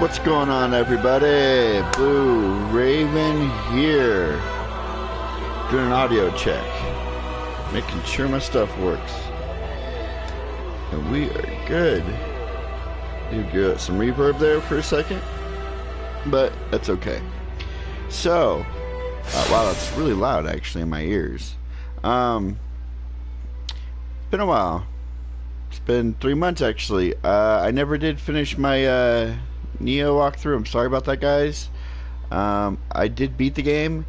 What's going on, everybody? Blue Raven here, doing an audio check, making sure my stuff works, and we are good. You get some reverb there for a second, but that's okay. So, wow, that's really loud actually in my ears. It's been a while. It's been 3 months actually. I never did finish my Neo walkthrough. I'm sorry about that, guys. I did beat the game.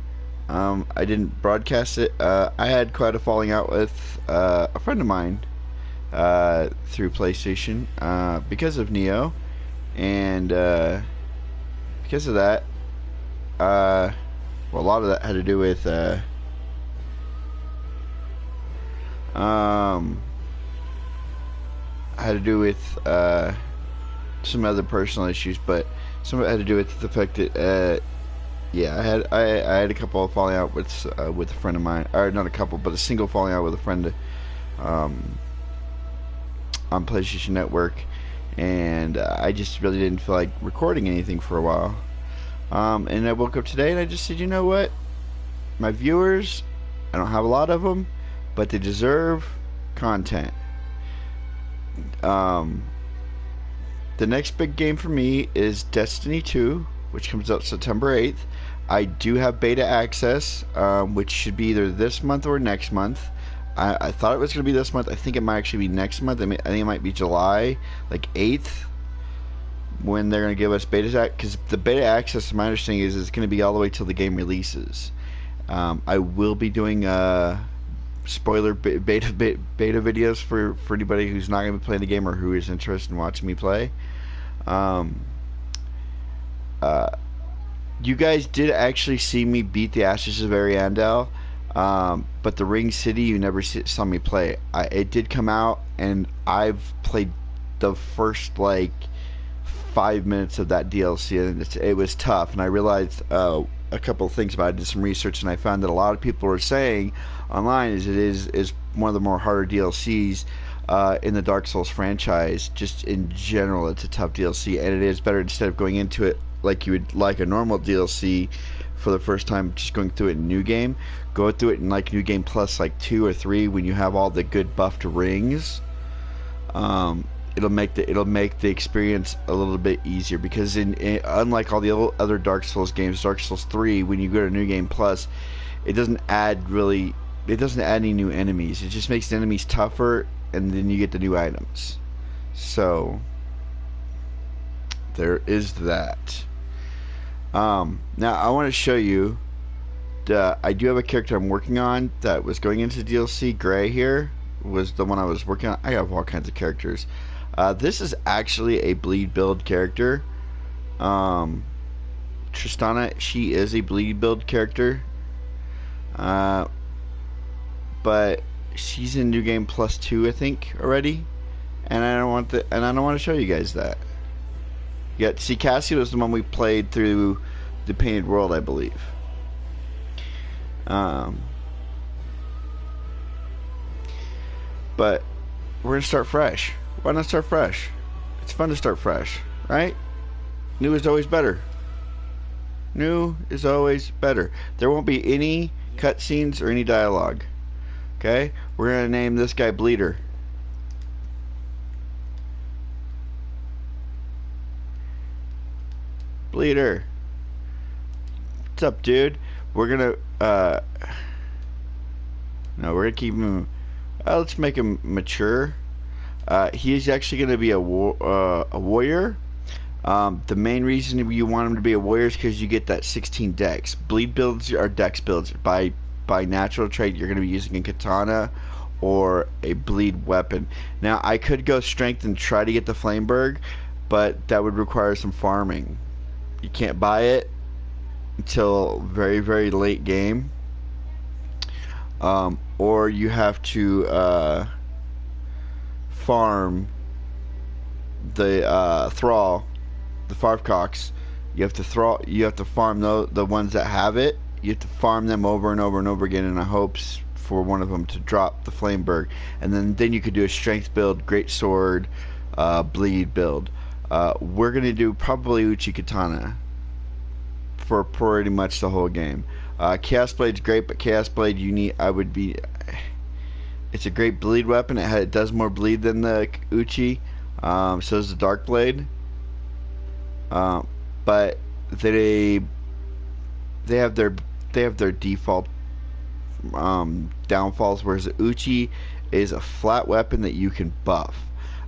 I didn't broadcast it. I had quite a falling out with a friend of mine through PlayStation because of Neo, and because of that, well, a lot of that had to do with some other personal issues, but some of it had to do with the fact that yeah, I had a couple of falling out with a friend of mine, or not a couple, but a single falling out with a friend on PlayStation Network, and I just really didn't feel like recording anything for a while. And I woke up today and I just said, you know what, my viewers, I don't have a lot of them, but they deserve content. The next big game for me is Destiny 2, which comes out September 8th. I do have beta access, which should be either this month or next month. I thought it was going to be this month. I think it might actually be next month. I think it might be July, like 8th, when they're going to give us beta access. Because the beta access, my understanding is it's going to be all the way till the game releases. I will be doing spoiler beta videos for anybody who's not going to be playing the game or who is interested in watching me play. You guys did actually see me beat the Ashes of Ariandel, but the Ring City you never saw me play. It did come out, and I've played the first like 5 minutes of that DLC, and it was tough. And I realized a couple of things about it. I did some research, and I found that a lot of people are saying online it is one of the more harder DLCs in the Dark Souls franchise. Just in general, it's a tough DLC, and it is better instead of going into it like you would like a normal DLC for the first time, just going through it in New Game. Go through it in like New Game Plus, like 2 or 3, when you have all the good buffed rings. It'll make the experience a little bit easier, because unlike all the other Dark Souls games, Dark Souls 3, when you go to New Game Plus, it doesn't add any new enemies. It just makes the enemies tougher, and then you get the new items. So there is that. Now I want to show you. I do have a character I'm working on that was going into DLC. Gray here was the one I was working on. I have all kinds of characters. This is actually a bleed build character. Tristana, she is a bleed build character. But she's in New Game Plus 2, I think, already. And I don't want to show you guys that. Yeah, see, Cassie was the one we played through the Painted World, I believe. But we're gonna start fresh. Why not start fresh? It's fun to start fresh, right? New is always better. New is always better. There won't be any cutscenes or any dialogue. Okay? We're gonna name this guy Bleeder. Bleeder. What's up, dude? We're gonna no, we're gonna keep him. Let's make him mature. He is actually going to be a warrior. The main reason you want him to be a warrior is because you get that 16 dex. Bleed builds are dex builds. By natural trait, you're going to be using a katana or a bleed weapon. Now, I could go strength and try to get the Flameberg, but that would require some farming. You can't buy it until very, very late game. Or you have to farm the thrall, the Farfcox. You have to farm the ones that have it. You have to farm them over and over and over again in the hopes for one of them to drop the Flameberg, and then you could do a strength build, great sword, bleed build. We're gonna do probably Uchi Katana for pretty much the whole game. Chaos Blade's great, but Chaos Blade you need. I would be. It's a great bleed weapon. It does more bleed than the Uchi. So does the Dark Blade. Um, but they they have their they have their default downfalls, whereas the Uchi is a flat weapon that you can buff.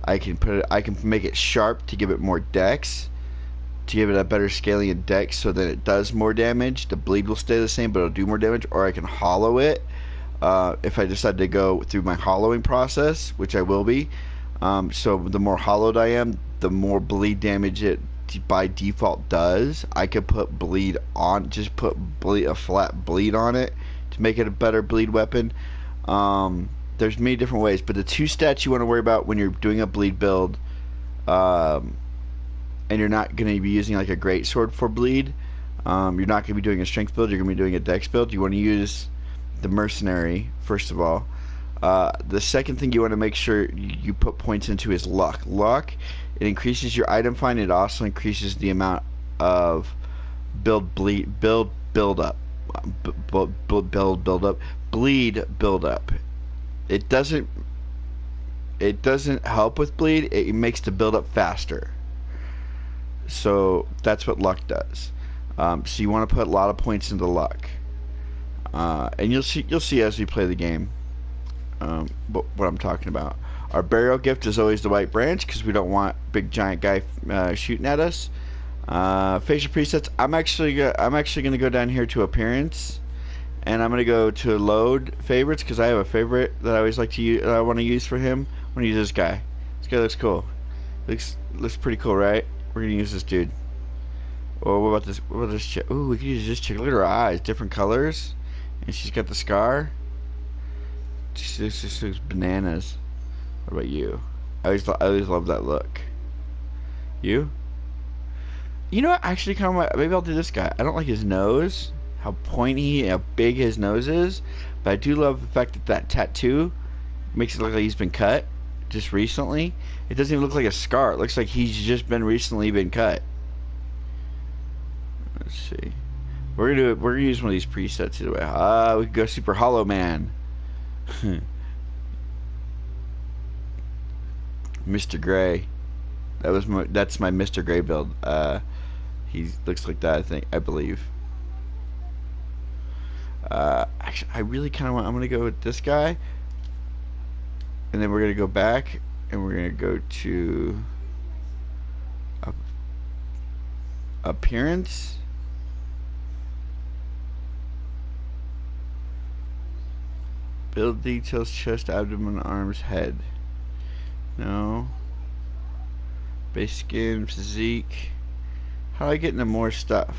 I can make it sharp to give it more dex, to give it a better scaling of dex so that it does more damage. The bleed will stay the same, but it'll do more damage. Or I can hollow it if I decide to go through my hollowing process, which I will be. So the more hollowed I am, the more bleed damage it by default does. I could put bleed on, just put a flat bleed on it to make it a better bleed weapon. There's many different ways, but the two stats you want to worry about when you're doing a bleed build, and you're not going to be using like a great sword for bleed. You're not going to be doing a strength build. You're going to be doing a dex build. You want to use the mercenary first of all. The second thing you want to make sure you put points into is luck. Luck, it increases your item find. It also increases the amount of build build up, build up, bleed build up. It doesn't help with bleed. It makes the build up faster. So that's what luck does. So you want to put a lot of points into luck, and you'll see as we play the game what I'm talking about. Our burial gift is always the white branch because we don't want big giant guy shooting at us. Facial presets. I'm actually gonna go down here to appearance, and I'm gonna go to load favorites because I have a favorite that I always like to use. I want to use for him. I'm gonna use this guy. This guy looks cool. Looks pretty cool, right? We're gonna use this dude. Oh, what about this? What about this chick? Ooh, we can use this chick. Look at her eyes, different colors, and she's got the scar. This looks bananas. What about you? I always love that look. You? You know what? Actually, kind of. Maybe I'll do this guy. I don't like his nose. How pointy, how big his nose is. But I do love the fact that that tattoo makes it look like he's been cut just recently. It doesn't even look like a scar. It looks like he's just recently been cut. Let's see. We're gonna use one of these presets either way. We can go Super Hollow Man. Mr. Gray. That's my Mr. Gray build. He looks like that, I believe. Actually, I really kind of want. I'm gonna go with this guy, and then we're gonna go back, and we're gonna go to appearance. Build details: chest, abdomen, arms, head. No. Base skin, physique. How do I get into more stuff?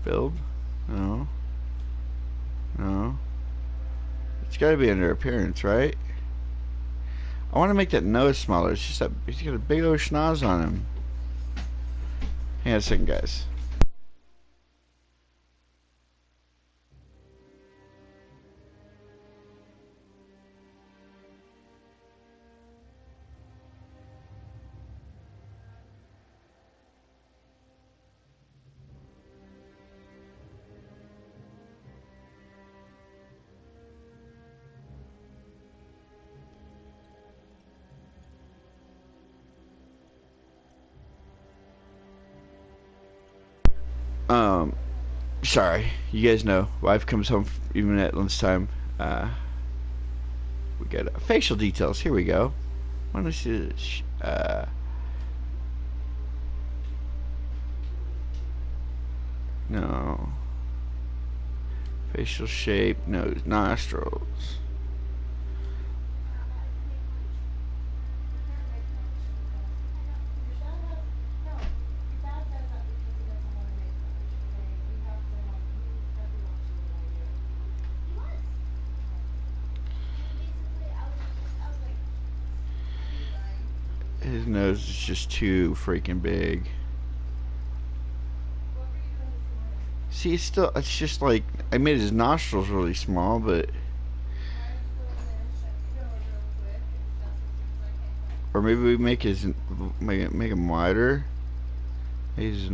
Build? No. No. It's gotta be under appearance, right? I want to make that nose smaller. It's just that he's got a big old schnoz on him. Hang on a second, guys. Sorry. You guys know, wife comes home even at lunchtime. We got facial details. Here we go. What is this? No. Facial shape, nose, nostrils. His nose is just too freaking big. See, it's just like, I made his nostrils really small, but... Or maybe we make him wider. His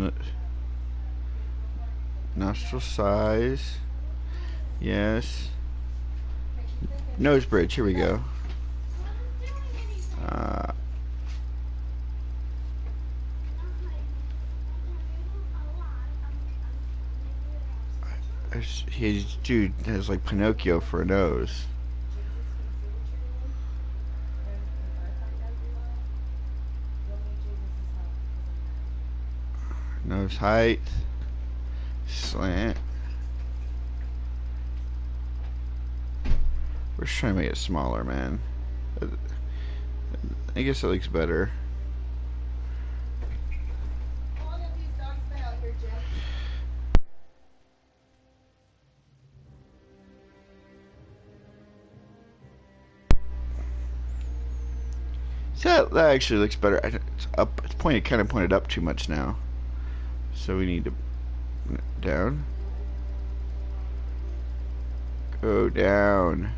nostril size. Yes. Nose bridge. Here we go. His dude has like Pinocchio for a nose. Nose height. Slant. We're just trying to make it smaller, man. I guess it looks better. So that actually looks better. It's up. It's pointed, kind of pointed up too much now. So we need to down. Go down.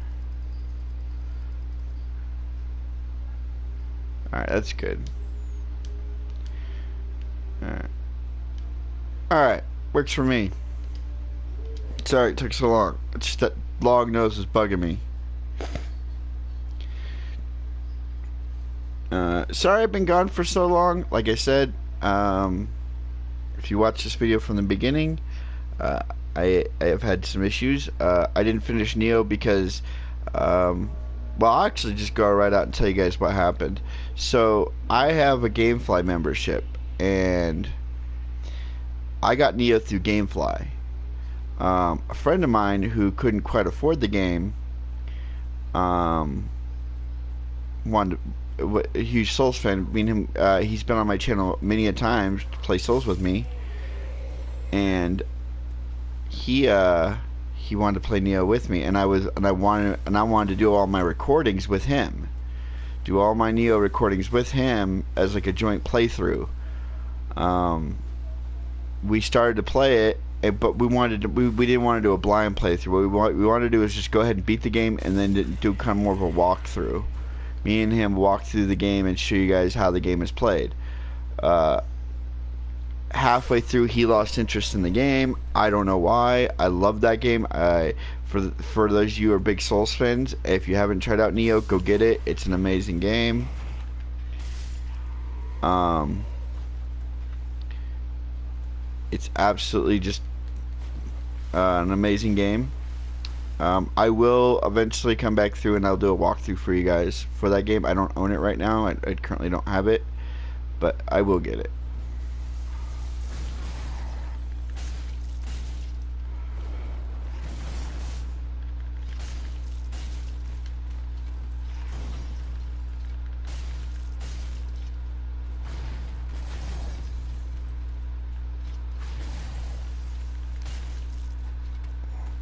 Alright, that's good. Alright, works for me. Sorry it took so long. It's just that log nose is bugging me. Sorry I've been gone for so long. Like I said, if you watch this video from the beginning, I have had some issues. I didn't finish Neo because, well, I'll actually just go right out and tell you guys what happened. So, I have a Gamefly membership, and I got Neo through Gamefly. A friend of mine who couldn't quite afford the game, wanted a huge Souls fan. I mean, he's been on my channel many a times to play Souls with me, and he wanted to play Neo with me, and I wanted to do all my recordings with him, do all my Neo recordings with him as like a joint playthrough. We started to play it, but we didn't want to do a blind playthrough. What we wanted to do is just go ahead and beat the game, and then do kind of more of a walkthrough. Me and him walk through the game and show you guys how the game is played. Halfway through, he lost interest in the game. I don't know why. I love that game. For those of you who are big Souls fans, if you haven't tried out Neo, go get it. It's an amazing game. It's absolutely just an amazing game. I will eventually come back through and I'll do a walkthrough for you guys for that game. I don't own it right now. I currently don't have it, but I will get it.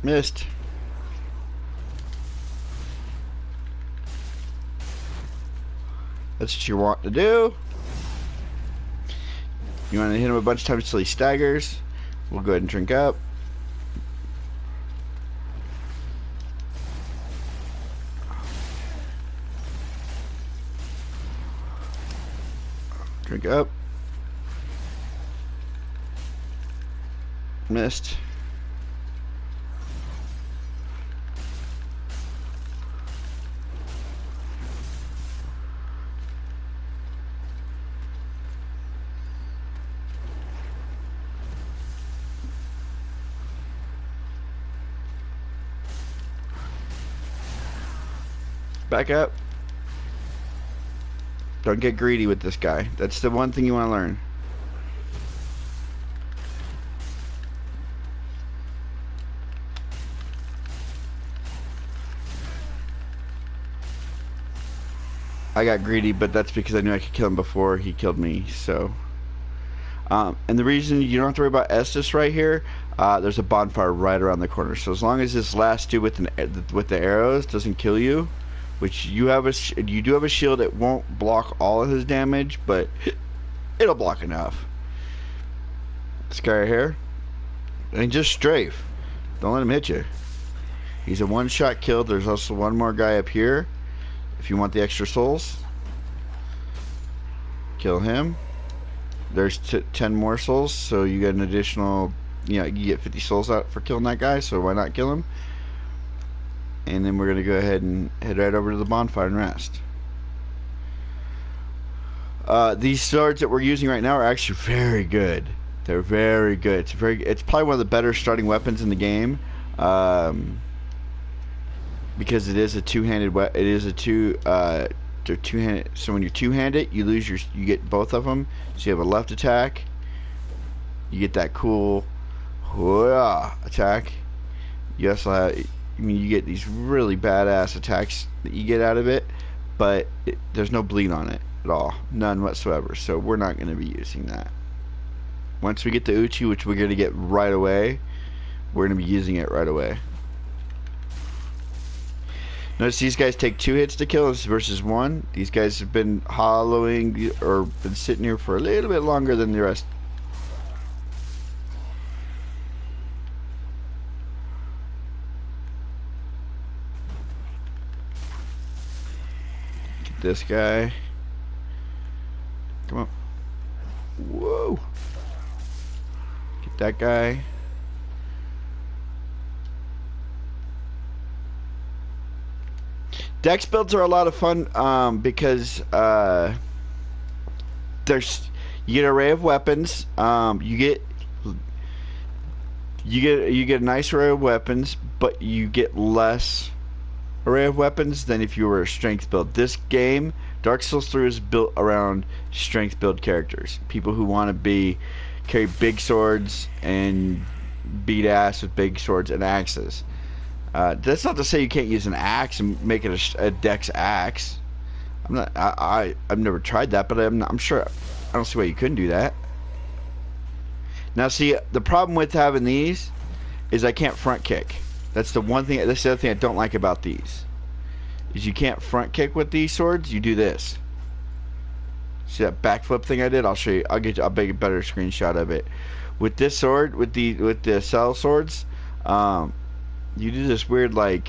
Missed. That's what you want to do. You want to hit him a bunch of times till he staggers. We'll go ahead and drink up. Drink up. Missed. Back up. Don't get greedy with this guy. That's the one thing you want to learn. I got greedy, but that's because I knew I could kill him before he killed me, so. And the reason you don't have to worry about Estus right here, there's a bonfire right around the corner. So as long as this last dude with the arrows doesn't kill you, which you do have a shield that won't block all of his damage, but it'll block enough. This guy right here, and just strafe. Don't let him hit you. He's a one-shot kill. There's also one more guy up here if you want the extra souls. Kill him. There's 10 more souls, so you get an additional, you get 50 souls out for killing that guy, so why not kill him? And then we're going to go ahead and head right over to the bonfire and rest. These swords that we're using right now are actually very good. They're very good. It's probably one of the better starting weapons in the game, because it is a two-handed weapon. It is a they're two-handed. So when you're two-handed, you get both of them. So you have a left attack. You get that cool attack. You also have, you get these really badass attacks that you get out of it, but there's no bleed on it at all, none whatsoever. So we're not going to be using that. Once we get the Uchi, which we're going to get right away, we're going to be using it right away. Notice these guys take 2 hits to kill us versus 1. These guys have been hollowing or been sitting here for a little bit longer than the rest. Get this guy. Come on. Whoa. Get that guy. Dex builds are a lot of fun because there's you get an array of weapons. You get a nice array of weapons, but you get less array of weapons than if you were a strength build. This game, Dark Souls 3, is built around strength build characters, people who want to carry big swords and beat ass with big swords and axes. That's not to say you can't use an axe and make it a dex axe. I've never tried that, but I'm sure. I don't see why you couldn't do that. Now, see, the problem with having these is I can't front kick. That's the one thing. That's the other thing I don't like about these. Is you can't front kick with these swords. You do this. See that backflip thing I did? I'll show you. I'll make a better screenshot of it. With this sword, with the cell swords, you do this weird, that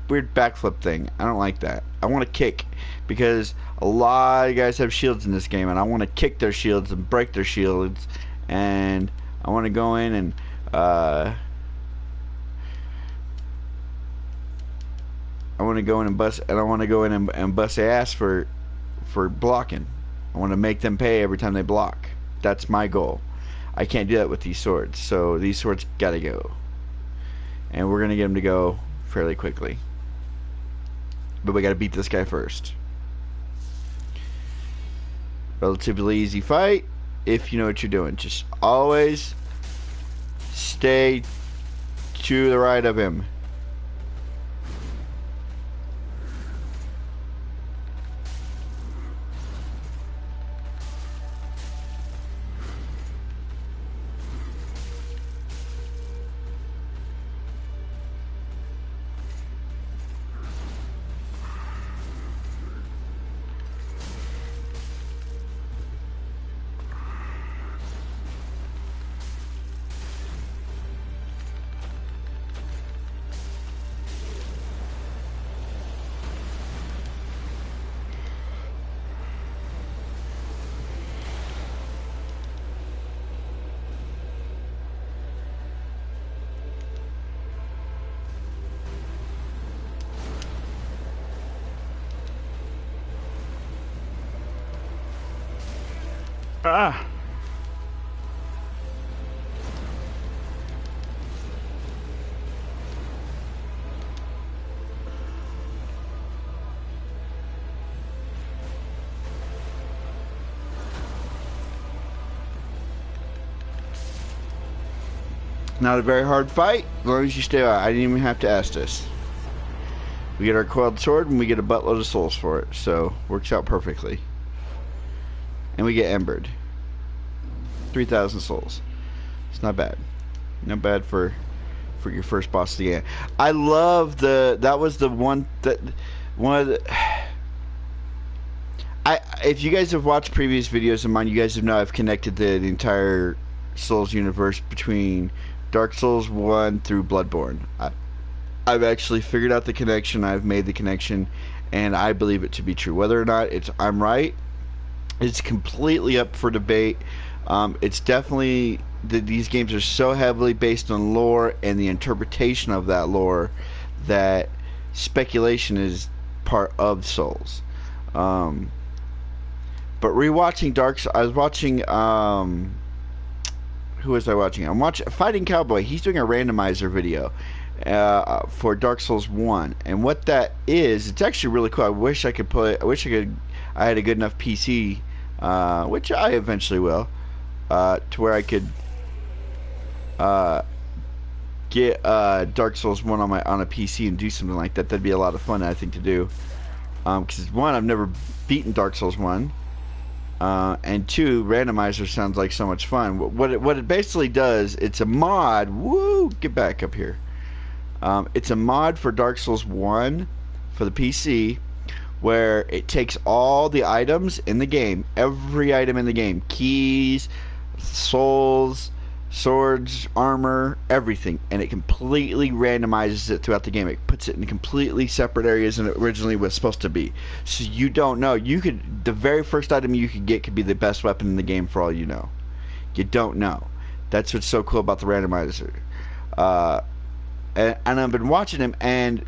weird backflip thing. I don't like that. I want to kick, because a lot of guys have shields in this game, and I want to kick their shields and break their shields, and I want to go in and I want to go in and bust, and I want to go in and bust their ass for blocking. I want to make them pay every time they block. That's my goal. I can't do that with these swords, so these swords gotta go. And we're gonna get them to go fairly quickly. But we gotta beat this guy first. Relatively easy fight if you know what you're doing. Just always stay to the right of him. Ah! Not a very hard fight, as long as you stay out. I didn't even have to ask this. We get our coiled sword and we get a buttload of souls for it, so works out perfectly. And we get embered. 3,000 souls. It's not bad. Not bad for your first boss of the game. I love that was the one that one of the if you guys have watched previous videos of mine, you guys have know I've connected the entire Souls universe between Dark Souls 1 through Bloodborne. I've actually figured out the connection. I've made the connection, and I believe it to be true. Whether or not I'm right, it's completely up for debate. It's definitely these games are so heavily based on lore and the interpretation of that lore that speculation is part of Souls. Um, but rewatching I was watching. Who was I watching? I'm watching Fighting Cowboy. He's doing a randomizer video for Dark Souls 1, and what that is, it's actually really cool. I wish I could play. I wish I could. I had a good enough PC, which I eventually will, to where I could uh, get Dark Souls 1 on a PC and do something like that. That'd be a lot of fun, I think, to do. Because one, I've never beaten Dark Souls 1. And two, randomizer sounds like so much fun. What it basically does, it's a mod. Woo! Get back up here. It's a mod for Dark Souls 1 for the PC, where it takes all the items in the game, every item in the game, keys, souls, swords, armor, everything, and it completely randomizes it throughout the game. It puts it in completely separate areas than it originally was supposed to be. So you don't know. The very first item you could get could be the best weapon in the game for all you know. You don't know. That's what's so cool about the randomizer. And I've been watching him, and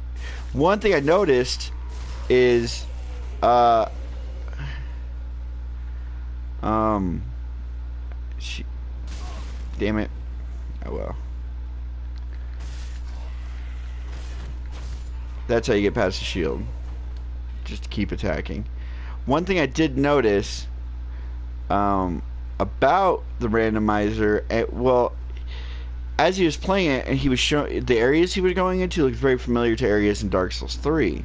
one thing I noticed is, uh, she, damn it. Oh well. That's how you get past the shield. Just keep attacking. One thing I did notice, about the randomizer, well, as he was playing it and he was showing the areas he was going into, looked very familiar to areas in Dark Souls 3.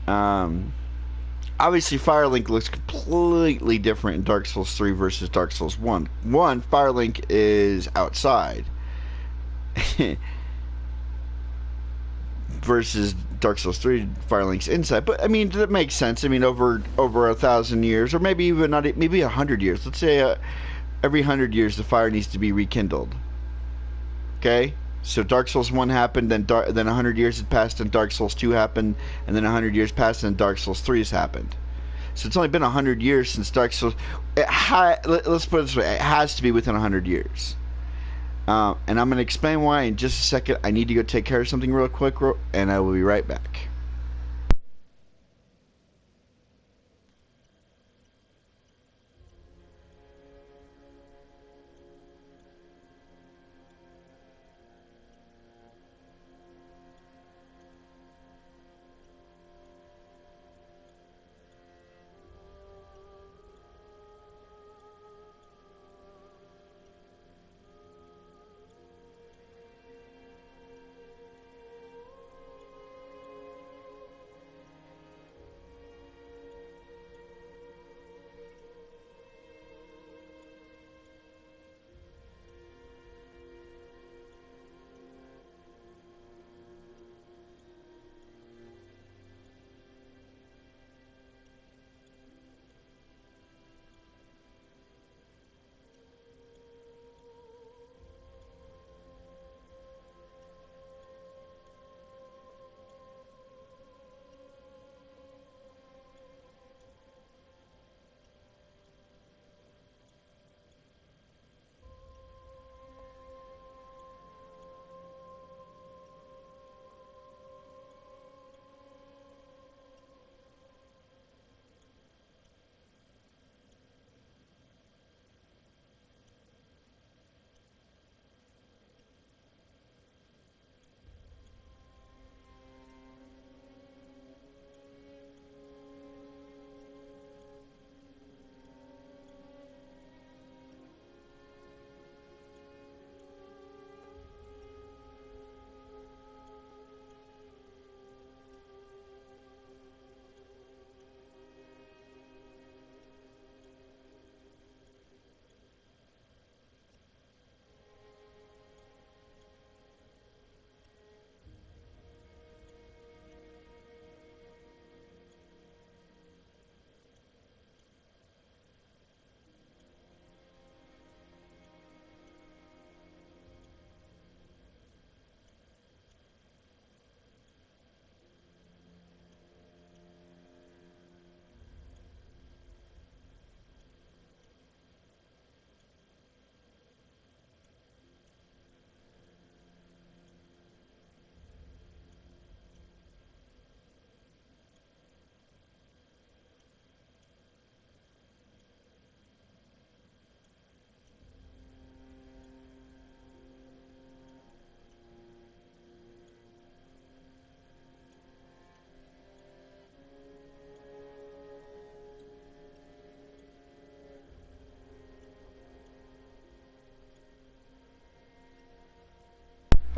Obviously, Firelink looks completely different in Dark Souls 3 versus Dark Souls 1. Firelink is outside. Versus Dark Souls 3, Firelink's inside. But I mean, that makes sense. I mean, over 1,000 years, or maybe even not, maybe 100 years. Let's say every 100 years the fire needs to be rekindled. Okay, so Dark Souls 1 happened, then 100 years had passed, and Dark Souls 2 happened, and then 100 years passed, and Dark Souls 3 has happened. So it's only been 100 years since Dark Souls. Let's put it this way: it has to be within 100 years. And I'm going to explain why in just a second. I need to go take care of something real quick, and I will be right back.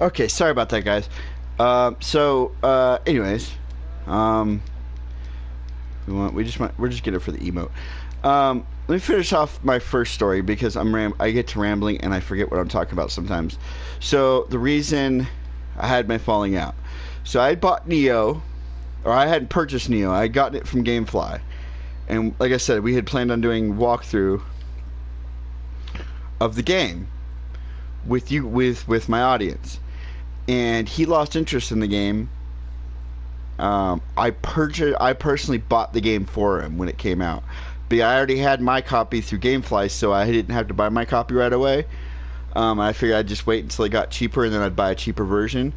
Okay, sorry about that, guys. Anyways, um, we're just getting it for the emote. Let me finish off my first story because I get to rambling and I forget what I'm talking about sometimes. So the reason I had my falling out. So I had bought Neo, or I hadn't purchased Neo. I had gotten it from GameFly, and like I said, we had planned on doing walkthrough of the game with my audience, and he lost interest in the game. I personally bought the game for him when it came out, but I already had my copy through GameFly, so I didn't have to buy my copy right away. I figured I'd just wait until it got cheaper, and then I'd buy a cheaper version.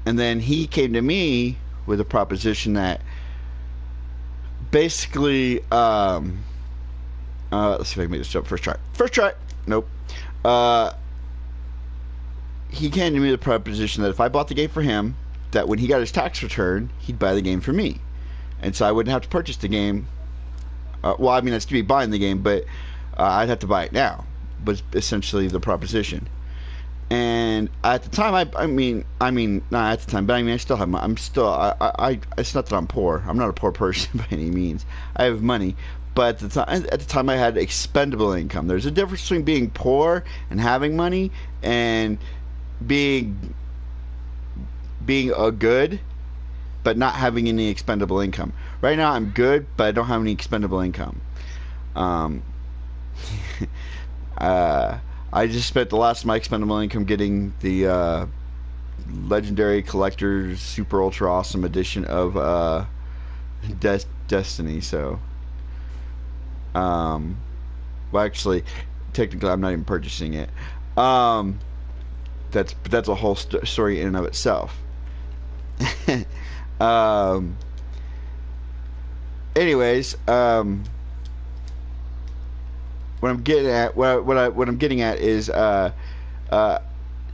And then he came to me with a proposition that basically, let's see if I can make this jump first try. First try. Nope. Uh, he came to me with a proposition that if I bought the game for him, that when he got his tax return, he'd buy the game for me, and so I wouldn't have to purchase the game. Well, I mean, I'd still be buying the game, but I'd have to buy it now. Was essentially the proposition. And at the time, not at the time, but I mean, I still have my, I'm still, it's not that I'm poor. I'm not a poor person by any means. I have money, but at the time, I had expendable income. There's a difference between being poor and having money, and being a good, but not having any expendable income. Right now, I'm good, but I don't have any expendable income. Um, I just spent the last of my expendable income getting the legendary collector's super ultra awesome edition of Destiny. So, well, actually, technically, I'm not even purchasing it. That's a whole story in and of itself. um, anyways, what I'm getting at, what I'm getting at is,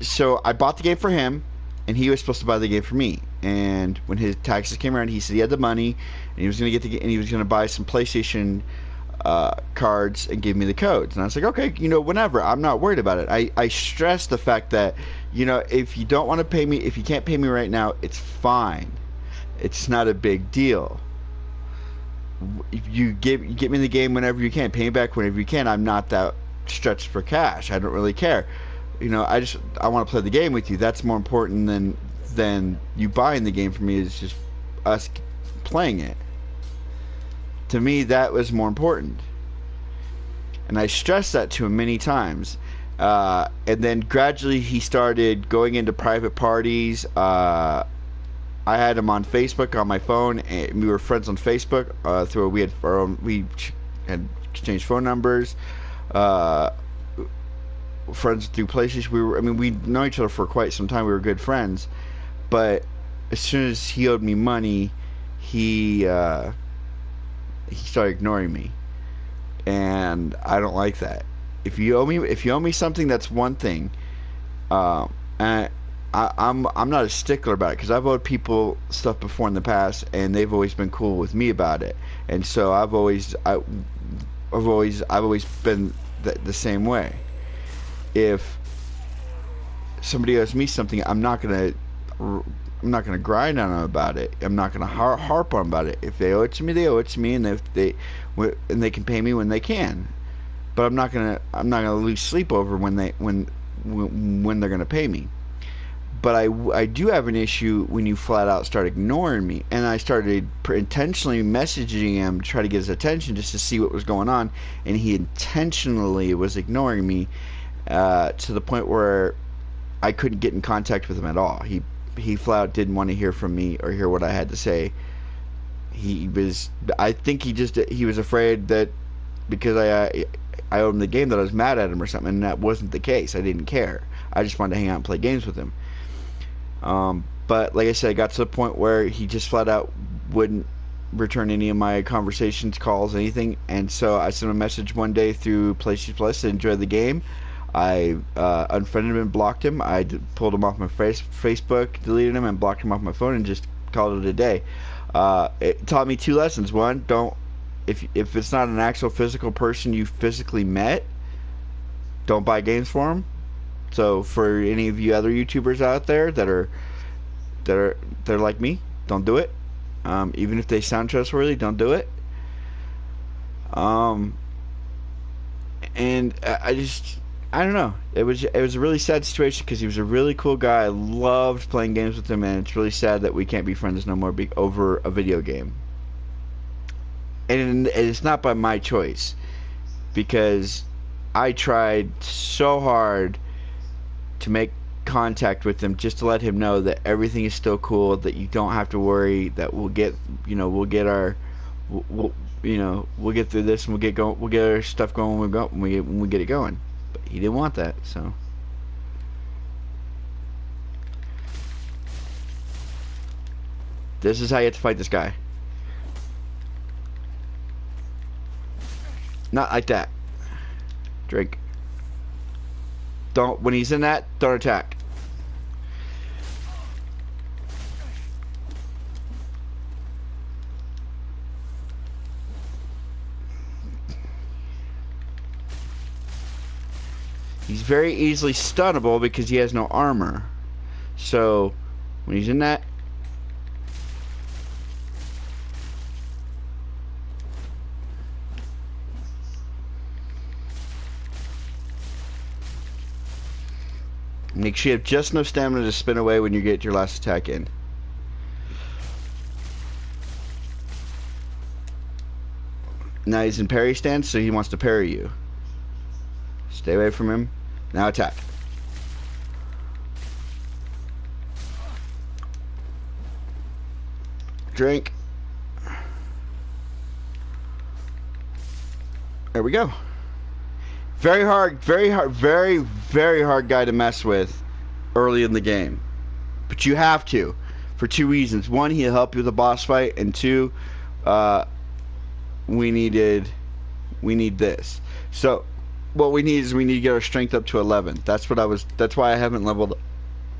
so I bought the game for him, and he was supposed to buy the game for me. And when his taxes came around, he said he had the money, and he was going to and he was going to buy some PlayStation cards and give me the codes. And I was like, okay, whenever. I'm not worried about it. I stress the fact that, if you don't want to pay me, if you can't pay me right now, it's fine. It's not a big deal. You get me the game whenever you can, pay me back whenever you can. I'm not that stretched for cash. I don't really care. I want to play the game with you. That's more important than you buying the game for me. Is just us playing it. To me, that was more important, and I stressed that to him many times. And then gradually he started going into private parties. I had him on Facebook on my phone, and we were friends on Facebook. We had exchanged phone numbers. Friends through PlayStation. We'd known each other for quite some time. We were good friends, but as soon as he owed me money, he started ignoring me, and I don't like that. If you owe me something, that's one thing. And I'm not a stickler about it because I've owed people stuff before in the past, and they've always been cool with me about it. And so I've always been the same way. If somebody owes me something, I'm not gonna grind on them about it. I'm not gonna harp on about it. If they owe it to me, they owe it to me, and if they can pay me when they can. But I'm not gonna lose sleep over when they're gonna pay me. But I do have an issue when you flat out start ignoring me. And I started intentionally messaging him to try to get his attention just to see what was going on. And he intentionally was ignoring me to the point where I couldn't get in contact with him at all. He flat out didn't want to hear from me or hear what I had to say. I think he was afraid that because I owed him the game that I was mad at him or something, and that wasn't the case. I didn't care. I just wanted to hang out and play games with him. But like I said, I got to the point where he just flat out wouldn't return any of my conversations, calls, anything. And so I sent him a message one day through PlayStation Plus to enjoy the game. I unfriended him and blocked him. I pulled him off my Facebook, deleted him, and blocked him off my phone, and just called it a day. It taught me two lessons. One, if it's not an actual physical person you physically met, don't buy games for them. So for any of you other YouTubers out there that are they're like me, don't do it. Even if they sound trustworthy, don't do it. Um, and I don't know. It was a really sad situation because he was a really cool guy. I loved playing games with him, and it's really sad that we can't be friends no more over a video game. And it's not by my choice because I tried so hard to make contact with him just to let him know that everything is still cool, that you don't have to worry, that we'll get our we'll get through this and we'll get our stuff going when we get it going. But he didn't want that, so this is how you have to fight this guy. Not like that. Drink. Don't, when he's in that, don't attack. He's very easily stunnable because he has no armor. So, when he's in that, make sure you have just enough stamina to spin away when you get your last attack in. Now he's in parry stance, so he wants to parry you. Stay away from him. Now attack. Drink. There we go. Very hard, very hard guy to mess with early in the game. But you have to, for two reasons. One, he'll help you with the boss fight, and two, we need this. So what we need is we need to get our strength up to 11. That's why I haven't leveled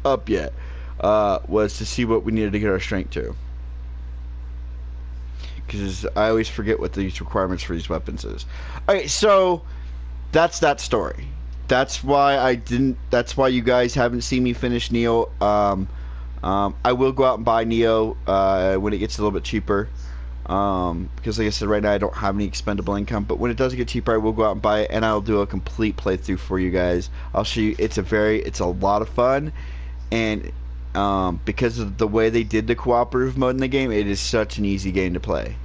up yet. Was to see what we needed to get our strength to. Because I always forget what these requirements for these weapons is. Alright, so that's that story. That's why you guys haven't seen me finish Neo. I will go out and buy Neo when it gets a little bit cheaper. Because like I said, right now I don't have any expendable income, but when it does get cheaper I will go out and buy it, and I'll do a complete playthrough for you guys. I'll show you. It's a lot of fun, and because of the way they did the cooperative mode in the game, it is such an easy game to play.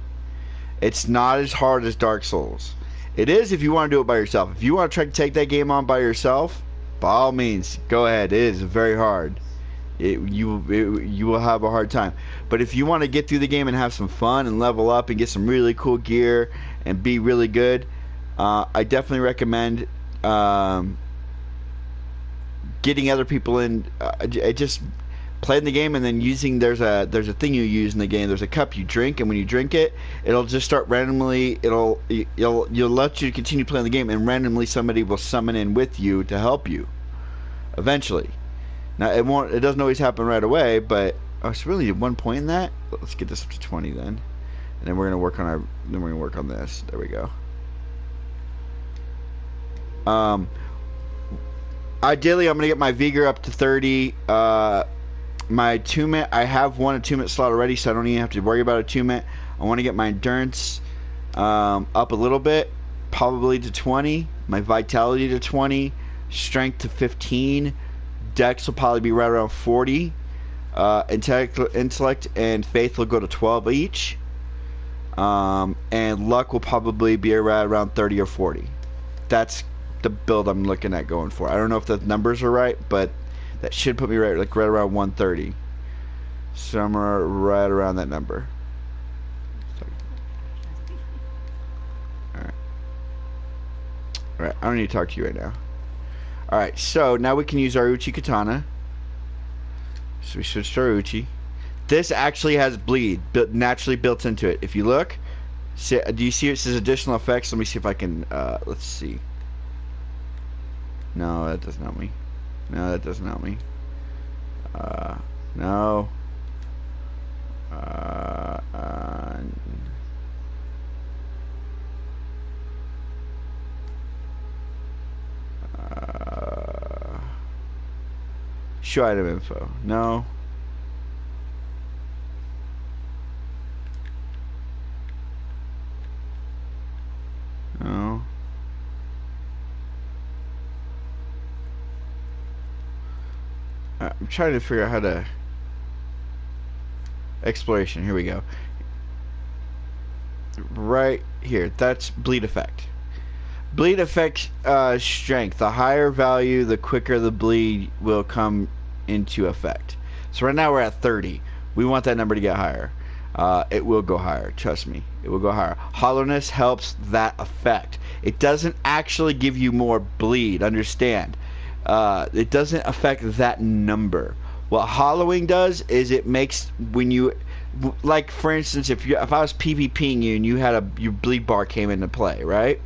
It's not as hard as Dark Souls. It is if you want to do it by yourself. If you want to try to take that game on by yourself, by all means, go ahead. It is very hard. You will have a hard time. But if you want to get through the game and have some fun and level up and get some really cool gear and be really good, I definitely recommend getting other people in. Just playing the game and then using there's a thing you use in the game. There's a cup you drink, and when you drink it, it'll just start randomly. You'll let you continue playing the game, and randomly somebody will summon in with you to help you. Eventually. Now it doesn't always happen right away, but it's really at one point in that. Let's get this up to 20 then, and then we're gonna work on this. There we go. Ideally, I'm gonna get my vigor up to 30. My attunement, I have one attunement slot already, so I don't even have to worry about attunement. I want to get my endurance up a little bit, probably to 20. My vitality to 20, strength to 15. Dex will probably be right around 40. Intellect and faith will go to 12 each. And luck will probably be right around 30 or 40. That's the build I'm looking at going for. I don't know if the numbers are right, but that should put me right around 130. Somewhere right around that number. Alright. Alright, I don't need to talk to you right now. Alright, so now we can use our Uchi Katana. So we switched to our Uchi. This actually has bleed naturally built into it. If you look, do you see it says additional effects? Let me see if I can, let's see. No, that doesn't help me. No, that doesn't help me. No. Show item info. No. No. I'm trying to figure out how to... Exploration. Here we go. Right here. That's bleed effect. Bleed affects strength. The higher value, the quicker the bleed will come into effect. So right now we're at 30. We want that number to get higher. It will go higher. Trust me. It will go higher. Hollowness helps that effect. It doesn't actually give you more bleed. Understand. It doesn't affect that number. What hollowing does is it makes when you... Like, for instance, if I was PvPing you and you had your bleed bar came into play, right?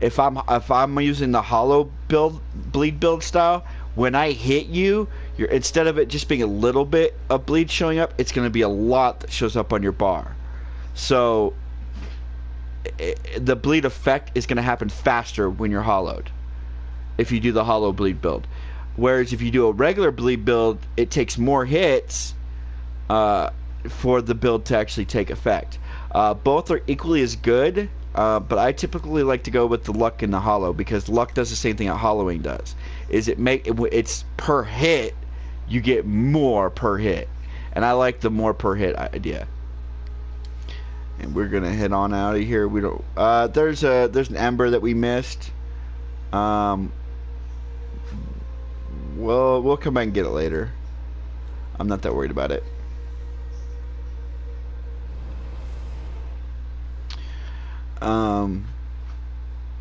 If I'm using the hollow bleed build style, when I hit you, instead of it just being a little bit of bleed showing up, it's going to be a lot that shows up on your bar. So the bleed effect is going to happen faster when you're hollowed, if you do the hollow bleed build. Whereas if you do a regular bleed build, it takes more hits for the build to actually take effect. Both are equally as good. But I typically like to go with the luck and the hollow, because luck does the same thing that hollowing does. It's per hit, you get more per hit, and I like the more per hit idea. And we're gonna head on out of here. We don't. There's an ember that we missed. Well, we'll come back and get it later. I'm not that worried about it.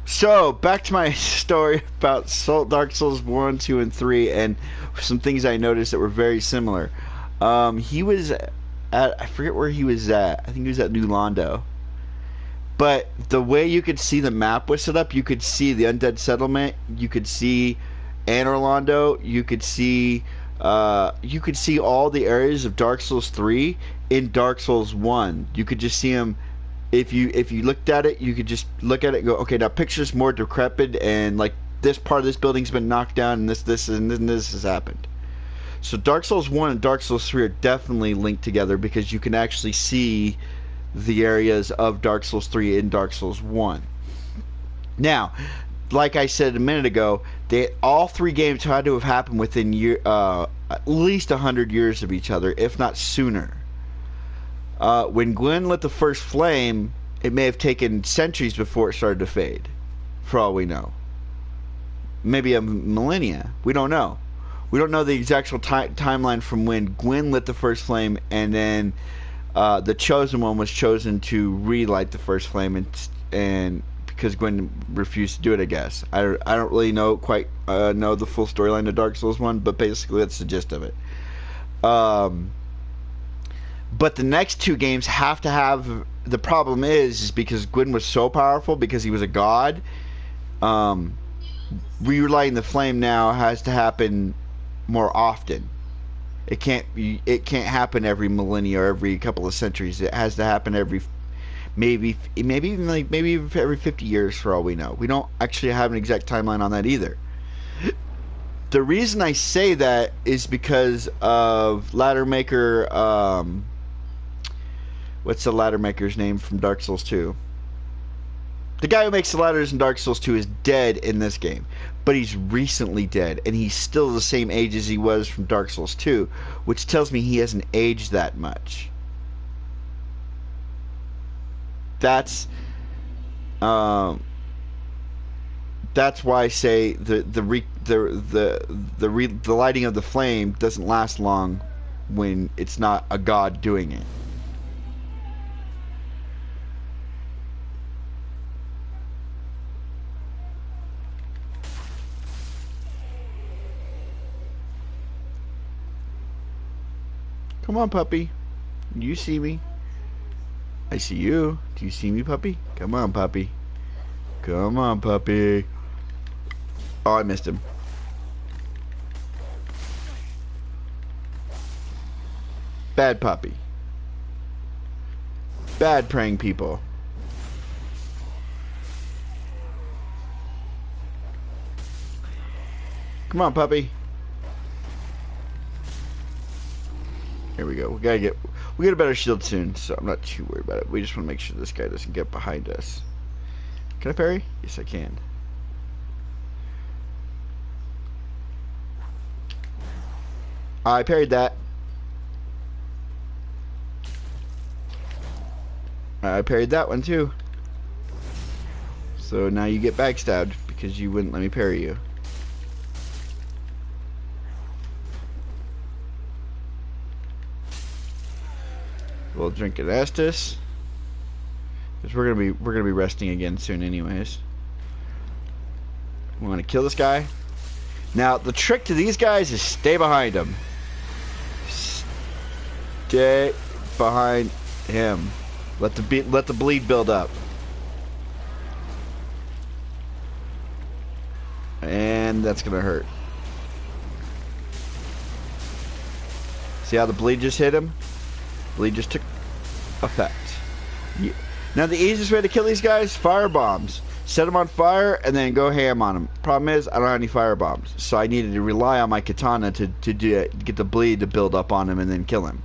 So back to my story about Dark Souls 1, 2, and 3, and some things I noticed that were very similar. He was at, I forget where he was at. I think he was at New Londo. But the way you could see the map was set up, you could see the Undead Settlement, you could see Anor Londo, you could see all the areas of Dark Souls 3 in Dark Souls 1. You could just see them. If you looked at it, you could just look at it and go, okay, now picture's more decrepit, and like this part of this building's been knocked down, and this has happened. So Dark Souls 1 and Dark Souls 3 are definitely linked together, because you can actually see the areas of Dark Souls 3 in Dark Souls 1. Now, like I said a minute ago, all three games had to have happened within at least 100 years of each other, if not sooner. When Gwyn lit the first flame, it may have taken centuries before it started to fade, for all we know. Maybe a millennia. We don't know. We don't know the exact timeline from when Gwyn lit the first flame, and then the Chosen One was chosen to relight the first flame, and because Gwyn refused to do it, I guess. I don't really know know the full storyline of Dark Souls 1, but basically that's the gist of it. But the next two games have to have... The problem is because Gwyn was so powerful, because he was a god, relighting the flame now has to happen more often. It can't happen every millennia or every couple of centuries. It has to happen every... Maybe every 50 years, for all we know. We don't actually have an exact timeline on that either. The reason I say that is because of ladder maker... what's the ladder maker's name from Dark Souls 2? The guy who makes the ladders in Dark Souls 2 is dead in this game, but he's recently dead, and he's still the same age as he was from Dark Souls 2, which tells me he hasn't aged that much. That's why I say the lighting of the flame doesn't last long when it's not a god doing it. Come on, puppy. You see me? I see you. Do you see me, puppy? Come on, puppy. Come on, puppy. Oh, I missed him. Bad puppy. Bad praying people. Come on, puppy. Here we go. We get a better shield soon, so I'm not too worried about it. We just want to make sure this guy doesn't get behind us. Can I parry? Yes, I can. I parried that. I parried that one too. So now you get backstabbed because you wouldn't let me parry you. We'll drink an Estus. Because we're gonna be resting again soon anyways. We wanna kill this guy. Now the trick to these guys is stay behind him. Stay behind him. Let the bleed build up. And that's gonna hurt. See how the bleed just hit him? Bleed just took effect. Yeah. Now the easiest way to kill these guys, fire bombs. Set them on fire and then go ham on them. Problem is, I don't have any fire bombs, so I needed to rely on my katana to get the bleed to build up on him and then kill him.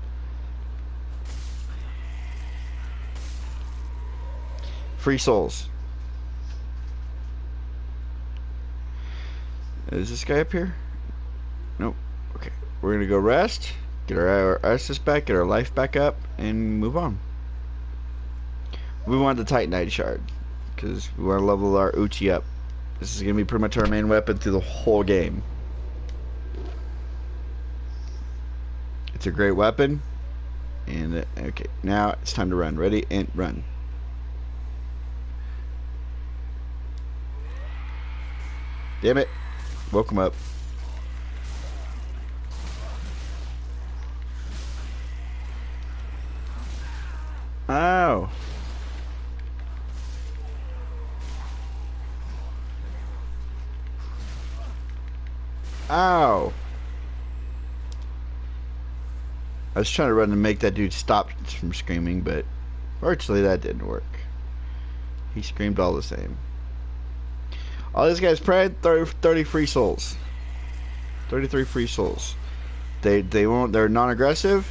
Free souls. Is this guy up here? Nope. Okay, we're gonna go rest. Get our Estus back, get our life back up, and move on. We want the Titanite shard, because we want to level our Uchi up. This is going to be pretty much our main weapon through the whole game. It's a great weapon. And, okay, now it's time to run. Ready, and run. Damn it. Woke him up. Ow. Ow. I was trying to run and make that dude stop from screaming, but fortunately that didn't work. He screamed all the same. All these guys prayed 30 free souls. 33 free souls. They're non-aggressive.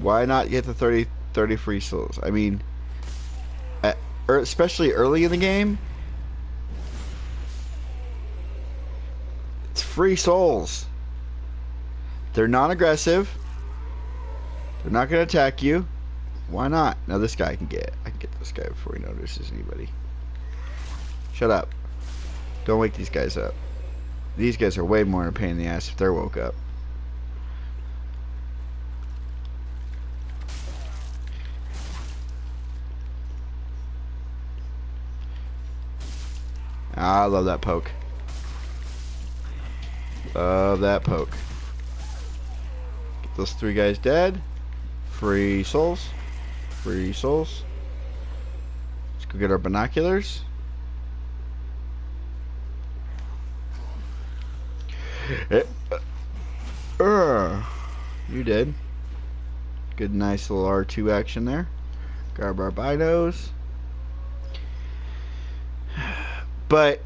Why not get the 30 free souls? I mean, especially early in the game, it's free souls. They're non-aggressive. They're not going to attack you. Why not? Now this guy I can get this guy before he notices anybody. Shut up. Don't wake these guys up. These guys are way more of a pain in the ass if they're woke up. I love that poke. Love that poke. Get those 3 guys dead. Free souls. Free souls. Let's go get our binoculars. You did. Good, nice little R2 action there. Grab our binos. But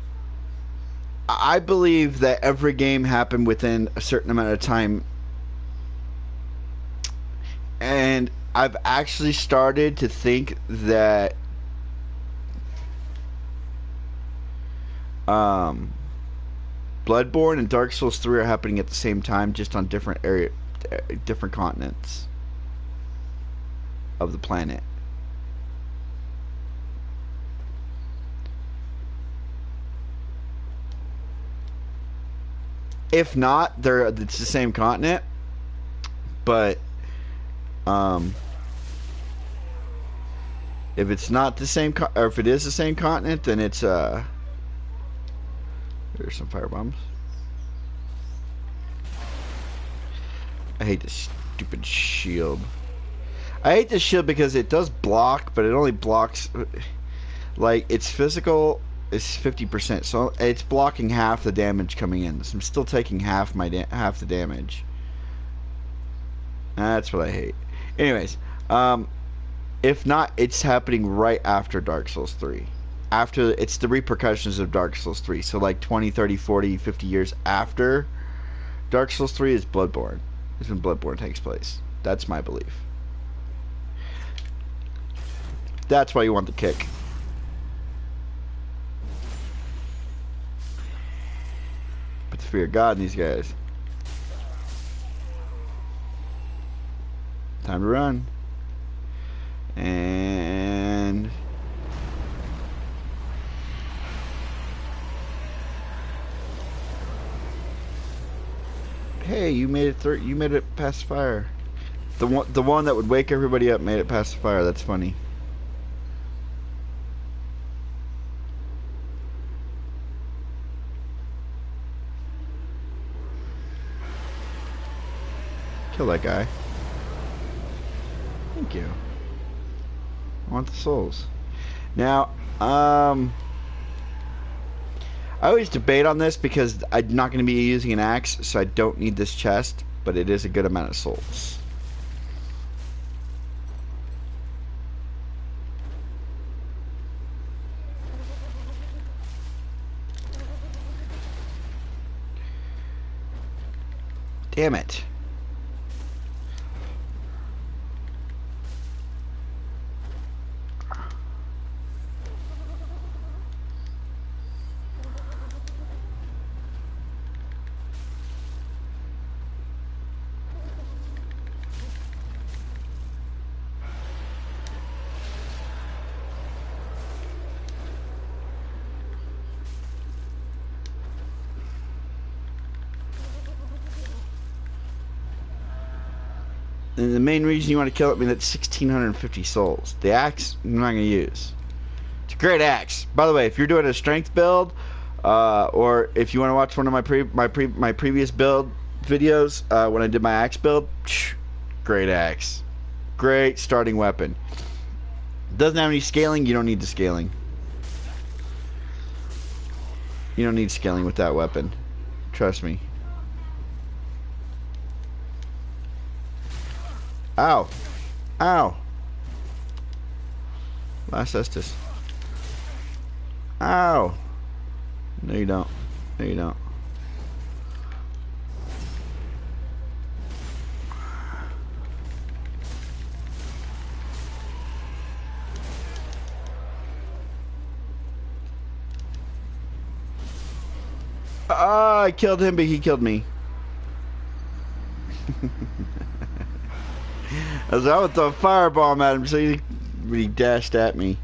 I believe that every game happened within a certain amount of time. And I've actually started to think that Bloodborne and Dark Souls 3 are happening at the same time, just on different different continents of the planet. If not, it's the same continent, but if it's not the same, or if it is the same continent, then it's there's some fire bombs. I hate this stupid shield. I hate this shield because it does block, but it only blocks, like, its physical is 50%, so it's blocking half the damage coming in. So I'm still taking half the damage. That's what I hate. Anyways, if not, it's happening right after Dark Souls 3. after, it's the repercussions of Dark Souls 3. So like 20, 30, 40, 50 years after Dark Souls 3 is Bloodborne. Is when Bloodborne takes place. That's my belief. That's why you want the kick. Put the fear of God in these guys. Time to run. And hey, you made it you made it past fire. The one that would wake everybody up made it past the fire. That's funny. Kill that guy. Thank you. I want the souls. Now, I always debate on this because I'm not going to be using an axe, so I don't need this chest, but it is a good amount of souls. Damn it. And the main reason you want to kill it, I mean, that's 1,650 souls. The axe, I'm not going to use. It's a great axe. By the way, if you're doing a strength build, or if you want to watch one of my previous build videos, when I did my axe build, great axe. Great starting weapon. Doesn't have any scaling, you don't need the scaling. You don't need scaling with that weapon. Trust me. Ow. Ow. Last Estus. Ow. No, you don't. No, you don't. Ah, I killed him, but he killed me. I was out with the firebomb at him, so he dashed at me.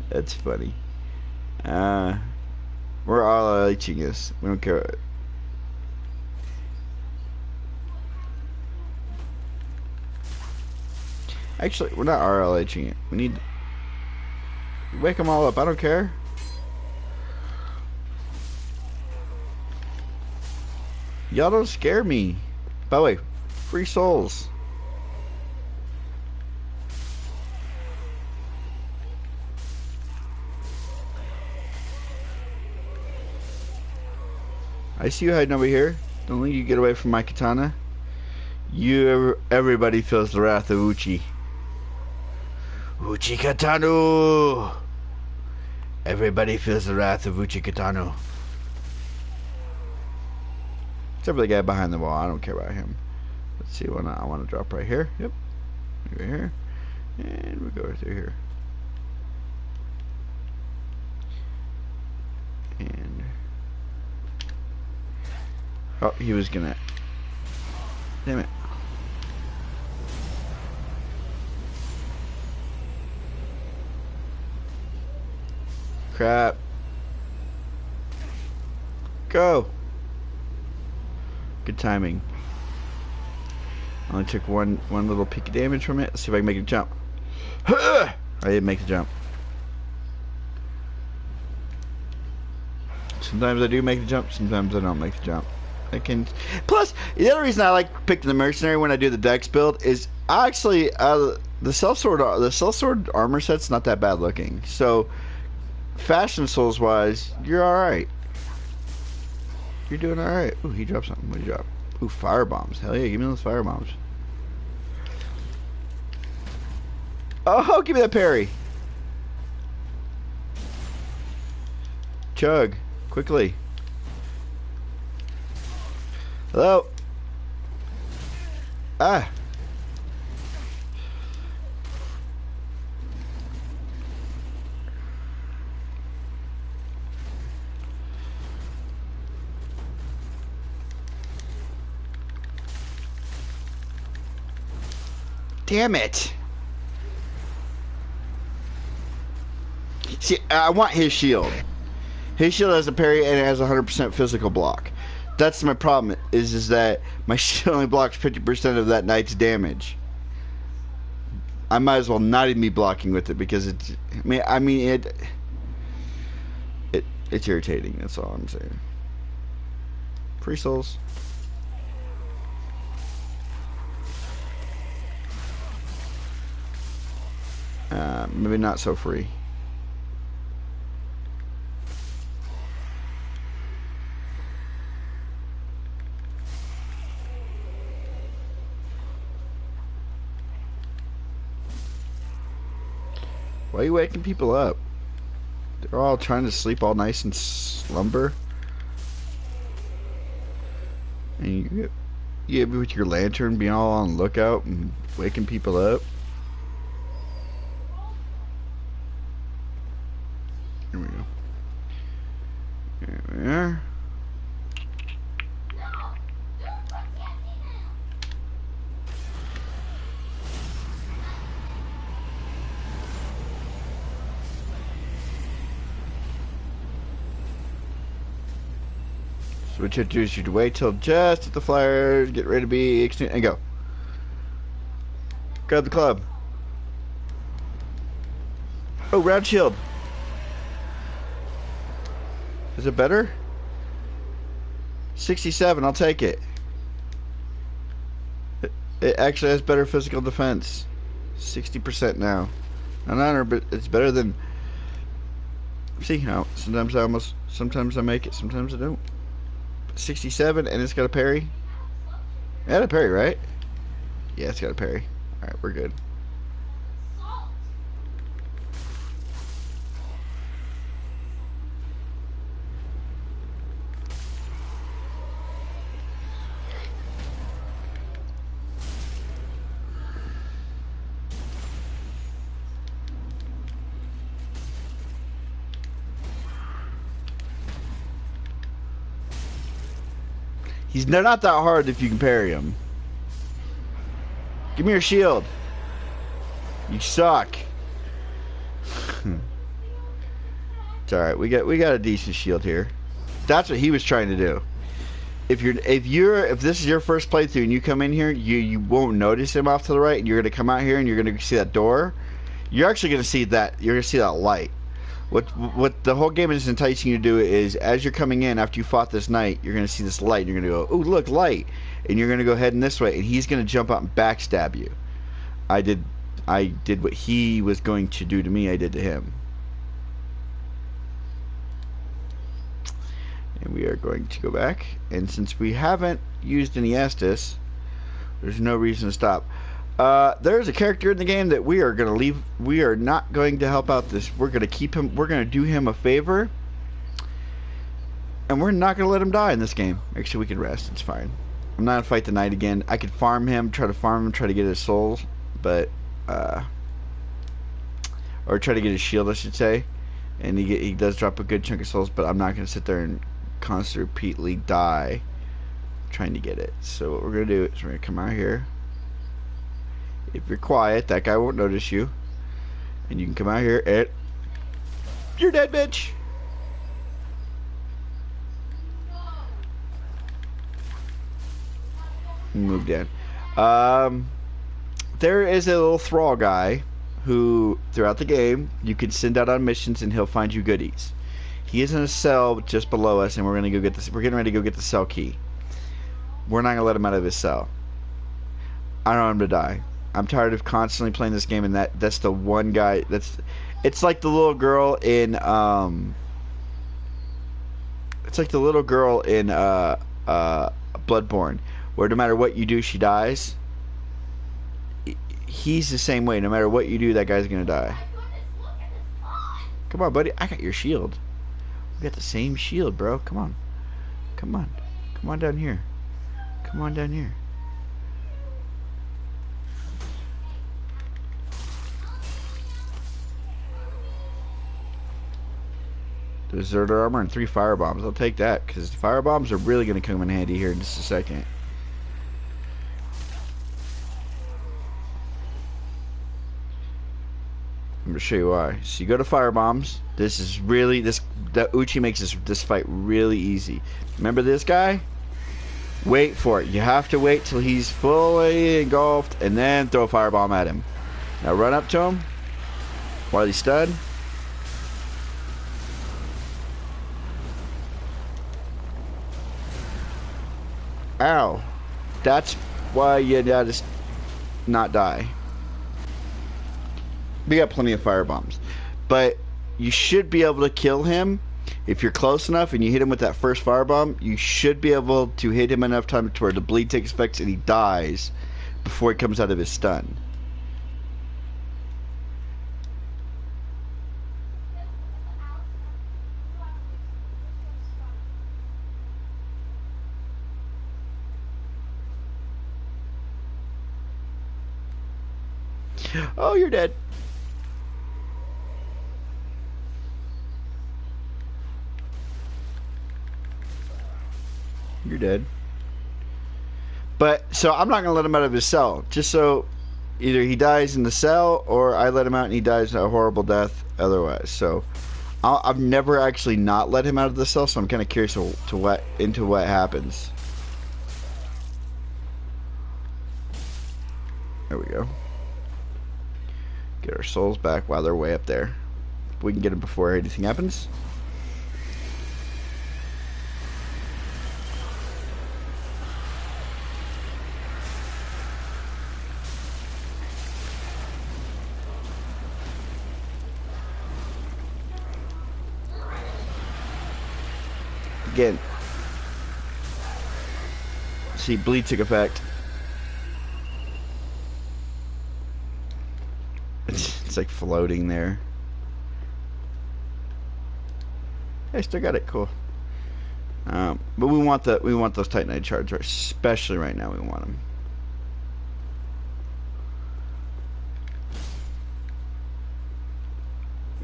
That's funny. We're all leeching this. We don't care. Actually, we're not RLHing it. We need to wake them all up. I don't care. Y'all don't scare me. By the way, free souls. I see you hiding over here. Don't let you get away from my katana. Everybody feels the wrath of Uchi. Uchi Katano! Everybody feels the wrath of Uchi Katano. Except for the guy behind the wall. I don't care about him. Let's see what I want to drop right here. Yep. Right here. And we go right through here. And oh, he was gonna. Damn it. Crap. Go. Good timing. I only took one little peak of damage from it. Let's see if I can make it jump. I didn't make the jump. Sometimes I do make the jump, sometimes I don't make the jump. I can. Plus, the other reason I like picking the mercenary when I do the dex build is actually the sellsword armor set's not that bad looking. So, fashion souls wise, you're all right. You're doing all right. Ooh, he dropped something. What did he drop? Ooh, fire bombs. Hell yeah, give me those fire bombs. Oh, give me that parry. Chug. Quickly. Hello. Ah. Damn it. See, I want his shield. His shield has a parry and it has 100% physical block. That's my problem, is that my shield only blocks 50% of that knight's damage. I might as well not even be blocking with it because it's... it's irritating, that's all I'm saying. Free souls. Maybe not so free. Why are you waking people up? They're all trying to sleep all nice and slumber. And you with your lantern being all on lookout and waking people up. Here we go. There we are. So what you have to do is you wait till just at the flyer, get ready to be extinct, and go. Grab the club. Oh, round shield. Is it better? 67, I'll take it. It actually has better physical defense. 60% now. Not 100, but it's better than... See how sometimes I make it, sometimes I don't. 67 and it's got a parry. It had a parry, right? Yeah, it's got a parry. Alright, we're good. They're not that hard if you can parry them. Give me your shield. You suck. It's alright, we got a decent shield here. That's what he was trying to do. If this is your first playthrough and you come in here, you won't notice him off to the right, and you're gonna come out here and you're gonna see that door. You're actually gonna see that. You're gonna see that light. What the whole game is enticing you to do is, as you're coming in after you fought this knight, you're gonna see this light. And you're gonna go, "Ooh, look, light!" And you're gonna go heading this way, and he's gonna jump out and backstab you. I did what he was going to do to me. I did to him. And we are going to go back. And since we haven't used any Estus, there's no reason to stop. There's a character in the game that we are going to leave. We are not going to help out this. We're going to keep him. We're going to do him a favor. And we're not going to let him die in this game. Actually, we can rest. It's fine. I'm not going to fight the knight again. I could farm him, try to get his souls. But, or try to get his shield, I should say. And he does drop a good chunk of souls, but I'm not going to sit there and constantly, repeatedly die trying to get it. So what we're going to do is we're going to come out here. If you're quiet, that guy won't notice you. And you can come out here and... You're dead, bitch! Move down. There is a little thrall guy who, throughout the game, you can send out on missions and he'll find you goodies. He is in a cell just below us, and we're gonna go get this. We're getting ready to go get the cell key. We're not gonna let him out of his cell. I don't want him to die. I'm tired of constantly playing this game, and that's the one guy it's like the little girl in Bloodborne, where no matter what you do, she dies. He's the same way. No matter what you do, that guy's gonna die. Come on, buddy. I got your shield. We got the same shield, bro. Come on. Come on. Come on down here. Come on down here. Deserter armor and 3 fire bombs. I'll take that, because fire bombs are really going to come in handy here in just a second. I'm going to show you why. So you go to fire bombs. This is really, that Uchi makes this fight really easy. Remember this guy? Wait for it. You have to wait till he's fully engulfed and then throw a firebomb at him. Now run up to him while he's stunned. Ow. That's why you gotta not die. We got plenty of firebombs. But you should be able to kill him. If you're close enough and you hit him with that first firebomb, you should be able to hit him enough time to where the bleed takes effect and he dies before he comes out of his stun. Oh, you're dead. You're dead. But, so I'm not going to let him out of his cell. Just so either he dies in the cell or I let him out and he dies a horrible death otherwise. So, I've never actually not let him out of the cell, so I'm kind of curious into what happens. There we go. Get our souls back while they're way up there. We can get them before anything happens. Again. See, bleed took effect. It's like floating there. I still got it. Cool. But we want those Titanite shards, especially right now. We want them.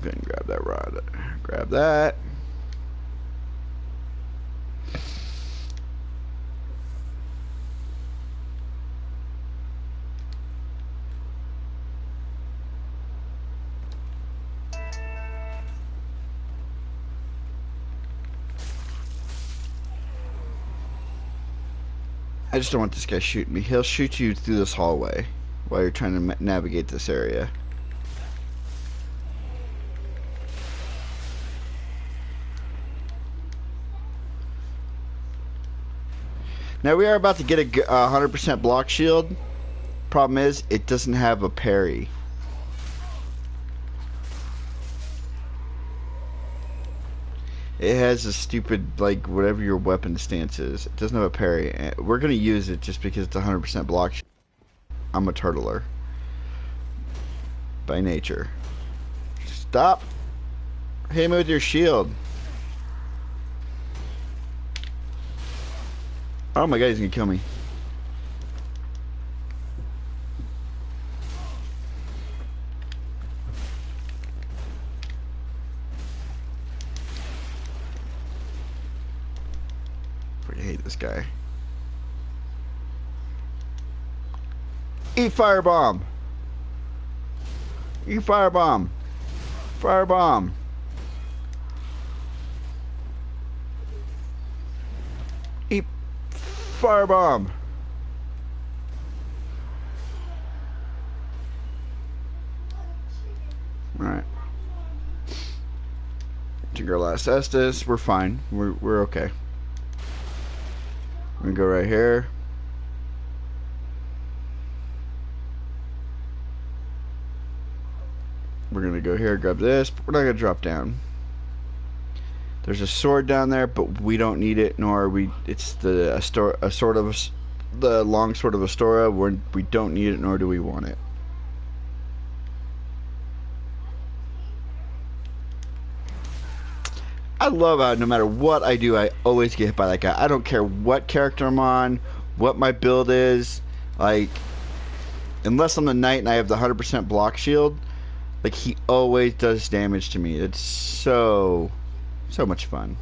Go ahead and grab that rod. Grab that. I just don't want this guy shooting me. He'll shoot you through this hallway while you're trying to navigate this area. Now we are about to get a 100% block shield. Problem is, it doesn't have a parry. It has a stupid, like, whatever your weapon stance is. It doesn't have a parry. We're going to use it just because it's 100% block. I'm a turtler. By nature. Stop. Hit me with your shield. Oh my god, he's going to kill me. I hate this guy. Eat firebomb. Eat firebomb. Firebomb. Eat firebomb. Alright. Took our last Estus. We're fine. We're okay. We're gonna go right here. We're gonna go here, grab this, but we're not gonna drop down. There's a sword down there, but we don't need it, nor are we. It's a sort of the longsword of Astora. We don't need it, nor do we want it. I love how no matter what I do, I always get hit by that guy. I don't care what character I'm on, what my build is. Like, unless I'm the knight and I have the 100% block shield, like, he always does damage to me. It's so much fun.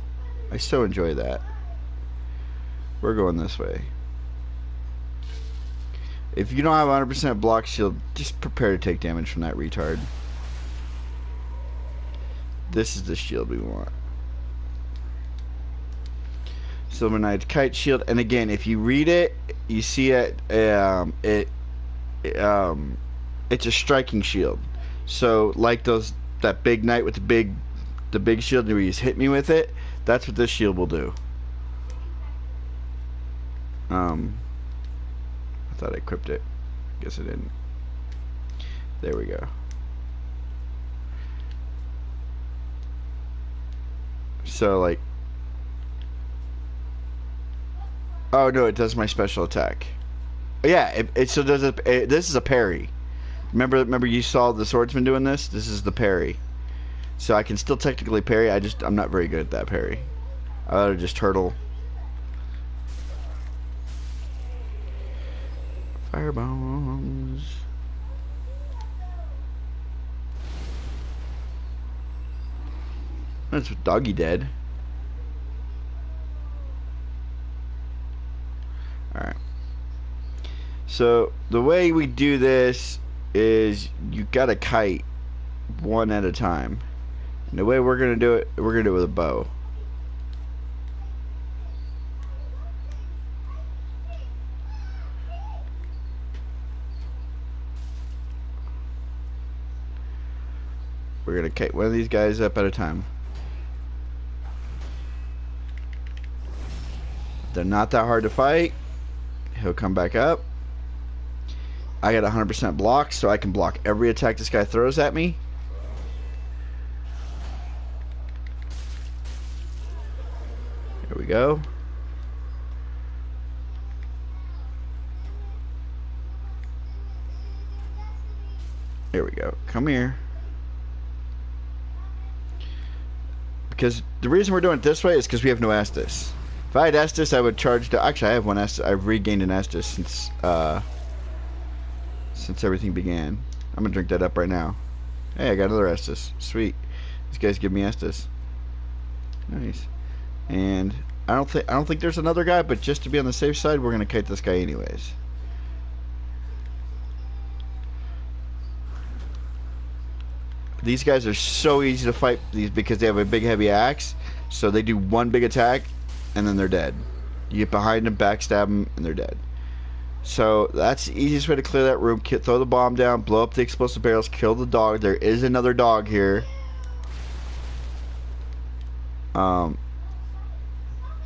I so enjoy that. We're going this way. If you don't have 100% block shield, just prepare to take damage from that retard. This is the shield we want. Silver Knight's Kite Shield, and again, if you read it, you see it. It's a striking shield. So like that big knight with the big shield, where you just hit me with it. That's what this shield will do. I thought I equipped it. Guess I didn't. There we go. So like. Oh no, it does my special attack. Yeah, it so does it. This is a parry. Remember you saw the swordsman doing this? This is the parry. So I can still technically parry. I'm not very good at that parry. I ought to just turtle. Fire bombs. That's doggy dead. Alright. So the way we do this is you gotta kite one at a time. And the way we're gonna do it with a bow. We're gonna kite one of these guys up at a time. They're not that hard to fight. He'll come back up. I got 100% block, so I can block every attack this guy throws at me. There we go. There we go. Come here. Because the reason we're doing it this way is because we have no Estus. If I had Estus, I would charge. Actually, I have one Estus. I've regained an Estus since everything began. I'm gonna drink that up right now. Hey, I got another Estus. Sweet. These guys give me Estus. Nice. And I don't think there's another guy, but just to be on the safe side, we're gonna kite this guy anyways. These guys are so easy to fight because they have a big heavy axe. So they do one big attack, and then they're dead. You get behind them, backstab them, and they're dead. So that's the easiest way to clear that room. Throw the bomb down, blow up the explosive barrels, kill the dog. There is another dog here.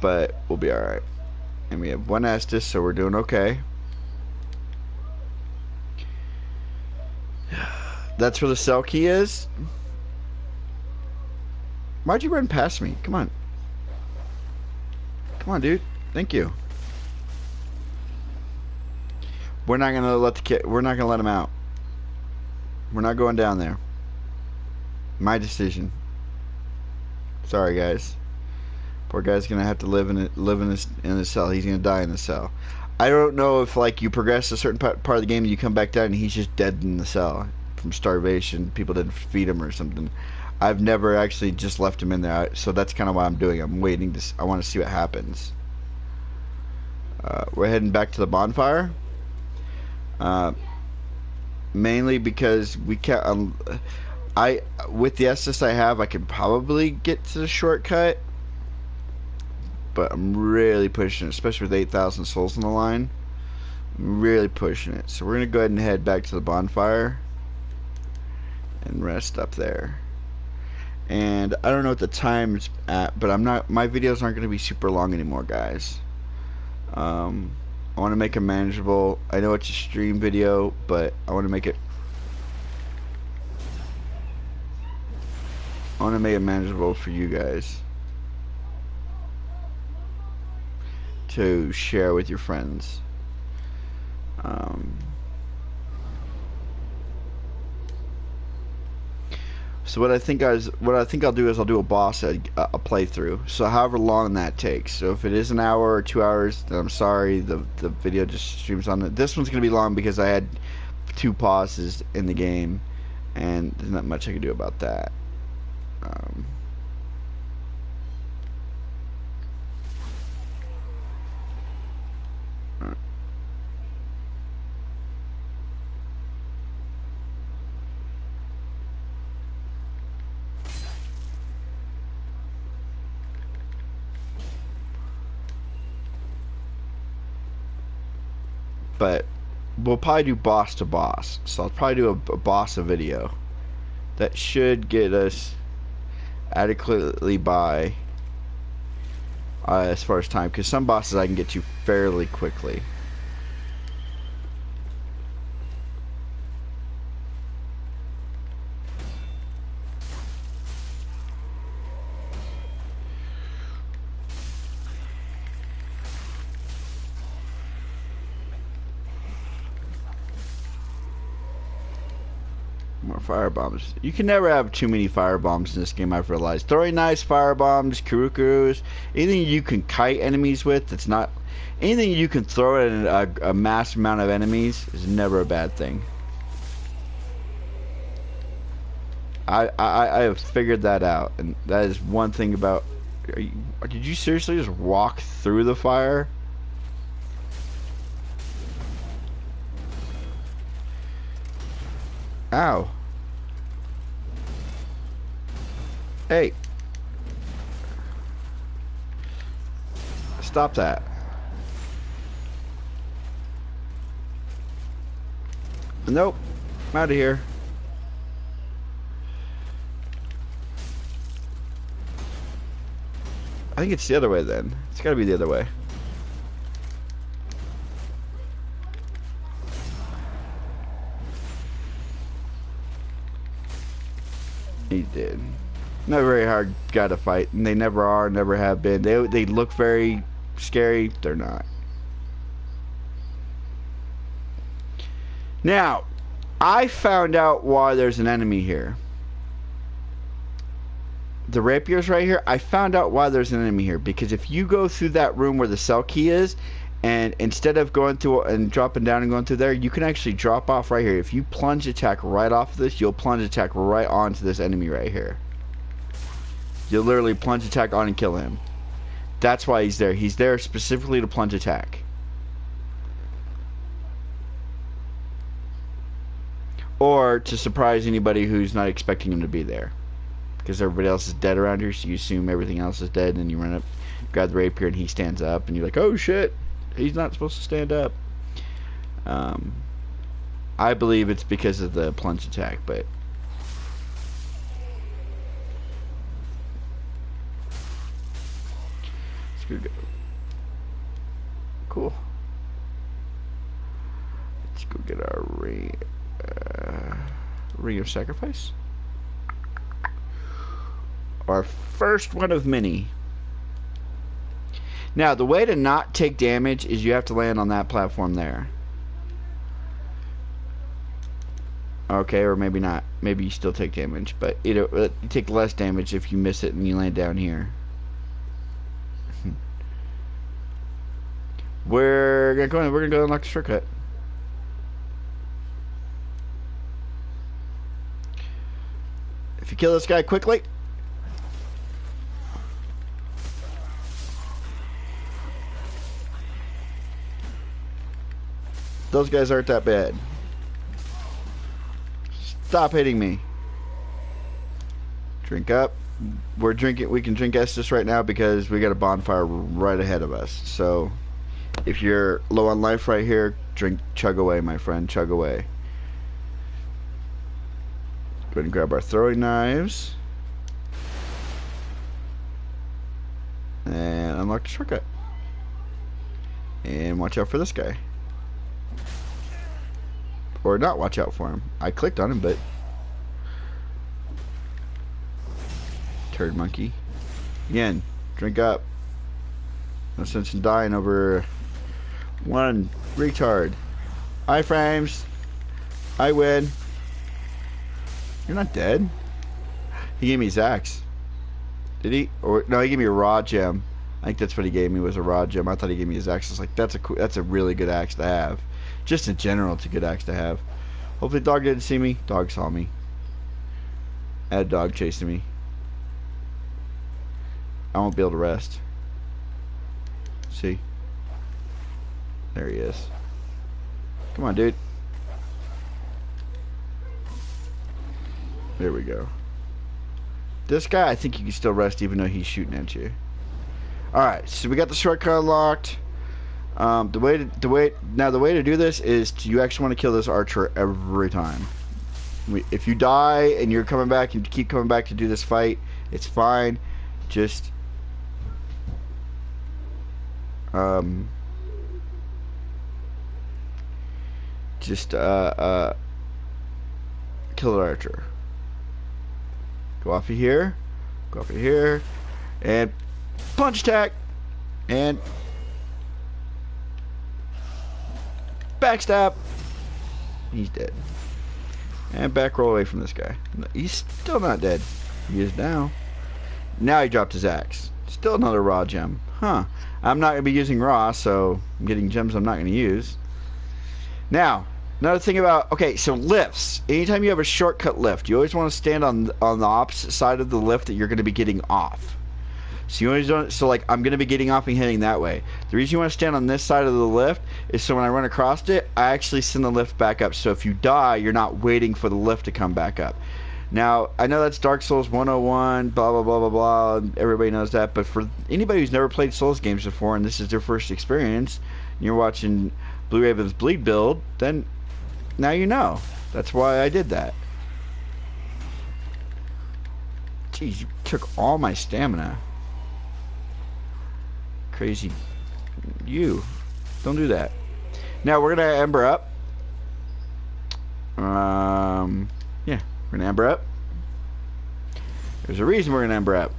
But we'll be alright. And we have one Estus, so we're doing okay. That's where the cell key is. Why'd you run past me? Come on. Come on, dude. Thank you. We're not gonna let the kid. We're not gonna let him out. We're not going down there. My decision. Sorry, guys. Poor guy's gonna have to live in the cell. He's gonna die in the cell. I don't know if like you progress a certain part of the game and you come back down and he's just dead in the cell from starvation. People didn't feed him or something. I've never actually just left him in there, so that's kind of why I'm doing it. I'm waiting to. I want to see what happens. We're heading back to the bonfire. Mainly because we can't. With the Estus I have, I could probably get to the shortcut, but I'm really pushing it, especially with 8,000 souls on the line. I'm really pushing it. So we're gonna go ahead and head back to the bonfire and rest up there. And I don't know what the time's at, but my videos aren't gonna be super long anymore, guys. I want to make it manageable. I know it's a stream video, but I want to make it manageable for you guys to share with your friends. Um, so what I think I'll do is I'll do a boss a playthrough. So however long that takes. So if it is an hour or 2 hours, then I'm sorry. The video just streams on it. This one's gonna be long because I had 2 pauses in the game, and there's not much I can do about that. Um, but we'll probably do boss to boss. So I'll probably do a boss a video. That should get us adequately by as far as time, because some bosses I can get to fairly quickly. More fire bombs. You can never have too many fire bombs in this game, I've realized. Throwing knives, fire bombs, kurukurus, anything you can kite enemies with that's not... Anything you can throw at a mass amount of enemies is never a bad thing. I have figured that out, and that is one thing about... did you seriously just walk through the fire? Ow. Hey. Stop that. Nope. I'm out of here. I think it's the other way then. It's gotta be the other way. He did. Not a very hard guy to fight, and they never are, never have been. They look very scary. They're not. Now, I found out why there's an enemy here. The rapier's right here. I found out why there's an enemy here, because if you go through that room where the cell key is, and instead of going through and dropping down and going through there, you can actually drop off right here. If you plunge attack right off of this, you'll plunge attack right onto this enemy right here. You'll literally plunge attack on and kill him. That's why he's there. He's there specifically to plunge attack. Or to surprise anybody who's not expecting him to be there. Because everybody else is dead around here, so you assume everything else is dead, and you run up, grab the rapier, and he stands up, and you're like, oh shit, he's not supposed to stand up. I believe it's because of the plunge attack, but... let's go. Cool. Let's go get our ring of sacrifice. Our first one of many. Now, the way to not take damage is you have to land on that platform there. Okay, or maybe not. Maybe you still take damage, but you take less damage if you miss it and you land down here. We're gonna go unlock the shortcut. If you kill this guy quickly, those guys aren't that bad. Stop hitting me. Drink up. We're drinking. We can drink Estus right now because we got a bonfire right ahead of us. So, if you're low on life right here, chug away, my friend, chug away. Go ahead and grab our throwing knives and unlock the shortcut. And watch out for this guy. Or not watch out for him. I clicked on him, but... turd monkey. Again, drink up. No sense in dying over one retard. Hi, frames. I win. You're not dead. He gave me his axe. Did he? Or no, he gave me a raw gem. I think that's what he gave me, was a raw gem. I thought he gave me his axe. I was like, that's a really good axe to have. Just in general, it's a good axe to have. Hopefully dog didn't see me. Dog saw me. I had a dog chasing me. I won't be able to rest. See? There he is. Come on, dude. There we go. This guy, I think you can still rest even though he's shooting at you. Alright, so we got the shortcut unlocked. The way to do this is you actually want to kill this archer every time. If you die and you're coming back and keep coming back to do this fight, it's fine. Just kill the archer. Go off of here. Go off of here. And punch attack. And backstab. He's dead. And back roll away from this guy. He's still not dead. He is now. Now he dropped his axe. Still another raw gem. Huh. I'm not going to be using raw, so I'm getting gems I'm not going to use. Now, another thing about... Okay, so lifts. Anytime you have a shortcut lift, you always want to stand on the opposite side of the lift that you're going to be getting off. So you always don't... So, like, I'm going to be getting off and heading that way. The reason you want to stand on this side of the lift is so when I run across it, I actually send the lift back up. So if you die, you're not waiting for the lift to come back up. Now, I know that's Dark Souls 101, blah, blah, blah, blah, blah, and everybody knows that, but for anybody who's never played Souls games before and this is their first experience, and you're watching Blue Raven's Bleed build, then now you know. That's why I did that. Jeez, you took all my stamina. Crazy. You. Don't do that. Now, we're going to Ember up. Yeah. We're gonna Ember up. There's a reason we're gonna Ember up.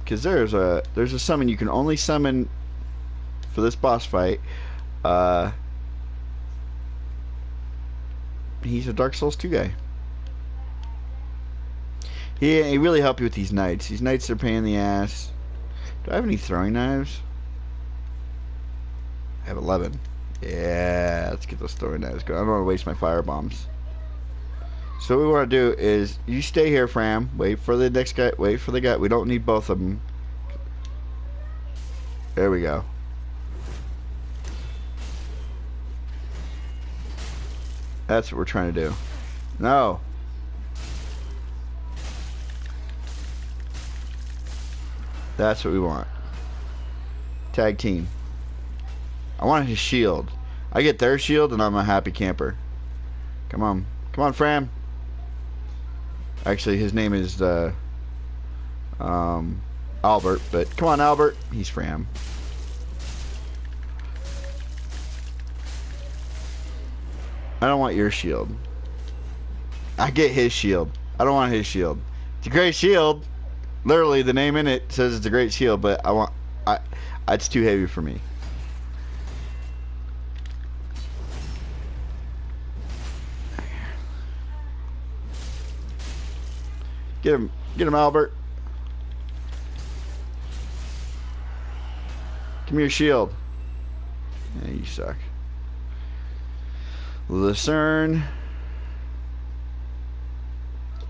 Because there's a summon you can only summon for this boss fight. He's a Dark Souls 2 guy. He really helped you with these knights. These knights are a pain in the ass. Do I have any throwing knives? I have 11. Yeah, let's get those throwing knives going. I don't want to waste my fire bombs. So what we want to do is, you stay here, Fram. Wait for the next guy. Wait for the guy. We don't need both of them. There we go. That's what we're trying to do. No. That's what we want. Tag team. I want his shield. I get their shield and I'm a happy camper. Come on. Come on, Fram. Actually, his name is Albert, but come on, Albert. He's Fram. I don't want your shield. I get his shield. I don't want his shield. It's a great shield. Literally, the name in it says it's a great shield, but it's too heavy for me. Get him, Albert. Give me your shield. Yeah, you suck. Lucerne.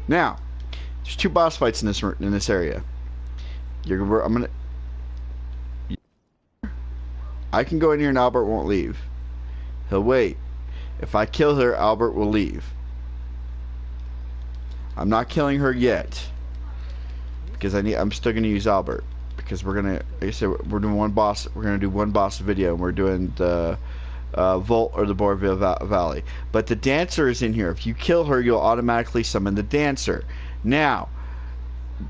Now, there's 2 boss fights in this area. I can go in here and Albert won't leave. He'll wait. If I kill her, Albert will leave. I'm not killing her yet because I'm still gonna use Albert because we're gonna, like I said, we're doing one boss. We're gonna do one boss video, and we're doing the Volt or the Borville Valley. But the dancer is in here. If you kill her, you'll automatically summon the dancer. Now,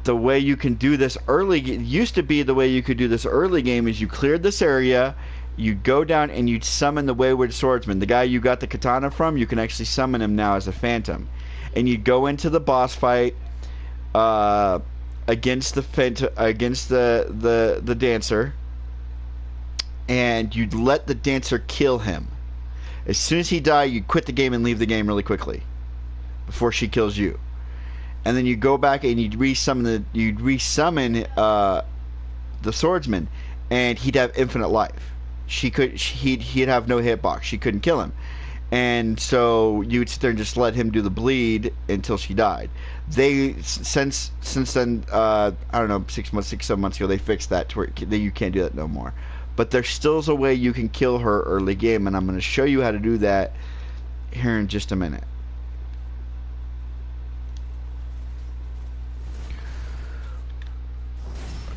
the way you can do this early, it used to be the way you could do this early game is you cleared this area, you go down and you summon the Wayward Swordsman. The guy you got the katana from, you can actually summon him now as a phantom. And you go into the boss fight against the dancer, and you'd let the dancer kill him. As soon as he died, you'd quit the game and leave the game really quickly before she kills you. And then you go back and you'd resummon the swordsman, and he'd have infinite life. He'd have no hitbox. She couldn't kill him. And so you would sit there and just let him do the bleed until she died. They since then, I don't know, 7 months ago, they fixed that to where you can't do that no more. But there still is a way you can kill her early game, and I'm going to show you how to do that here in just a minute.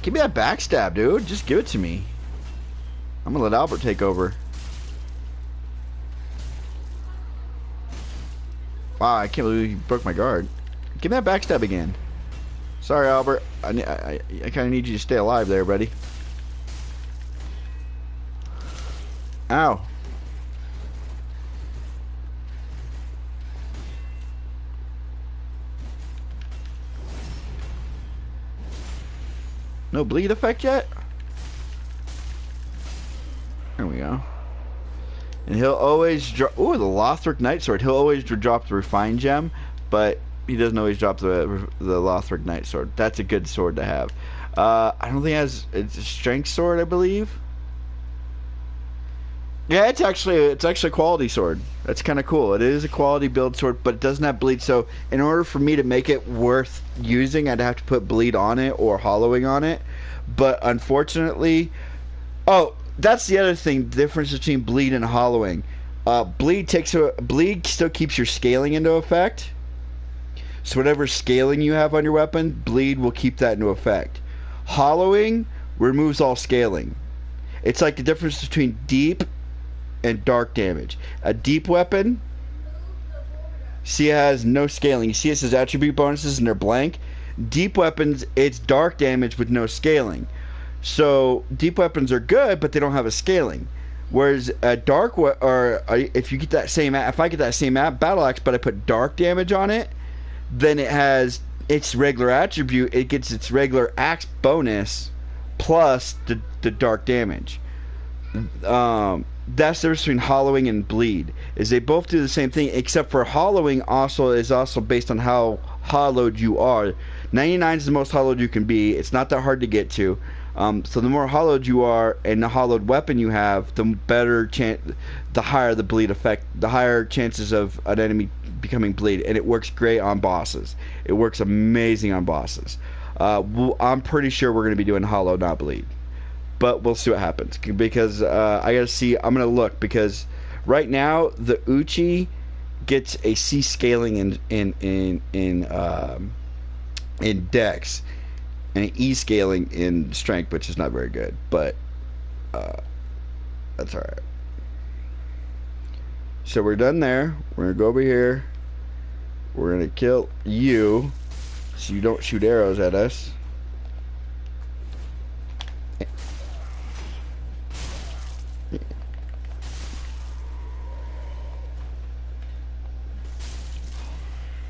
Give me that backstab, dude. Just give it to me. I'm going to let Albert take over. Wow, I can't believe you broke my guard. Give me that backstab again. Sorry, Albert. I kind of need you to stay alive there, buddy. Ow. No bleed effect yet? There we go. And he'll always drop... Ooh, the Lothric Night Sword. He'll always drop the Refined Gem, but he doesn't always drop the Lothric Night Sword. That's a good sword to have. I don't think it has... It's a Strength Sword, I believe. Yeah, it's actually a quality sword. That's kind of cool. It is a quality build sword, but it doesn't have bleed. So in order for me to make it worth using, I'd have to put bleed on it or hollowing on it. But unfortunately... Oh, that's the other thing, the difference between bleed and hollowing. Bleed still keeps your scaling into effect. So whatever scaling you have on your weapon, bleed will keep that into effect. Hollowing removes all scaling. It's like the difference between deep and dark damage. A deep weapon, see, it has no scaling. You see it says attribute bonuses and they're blank. Deep weapons, it's dark damage with no scaling. So deep weapons are good, but they don't have a scaling. Whereas a if you get that same, if I get that same battle axe, but I put dark damage on it, then it has its regular attribute. It gets its regular axe bonus plus the dark damage. That's the difference between hollowing and bleed. Is they both do the same thing, except for hollowing is also based on how hollowed you are. 99 is the most hollowed you can be. It's not that hard to get to. So the more hollowed you are and the hollowed weapon you have, the higher the bleed effect, the higher chances of an enemy becoming bleed. And it works great on bosses. It works amazing on bosses. I'm pretty sure we're going to be doing hollow, not bleed. But we'll see what happens, because I gotta see. I'm gonna look, because right now the Uchi gets a C scaling in Dex and an E scaling in Strength, which is not very good, but that's all right. So we're done there. We're gonna go over here. We're gonna kill you, so you don't shoot arrows at us.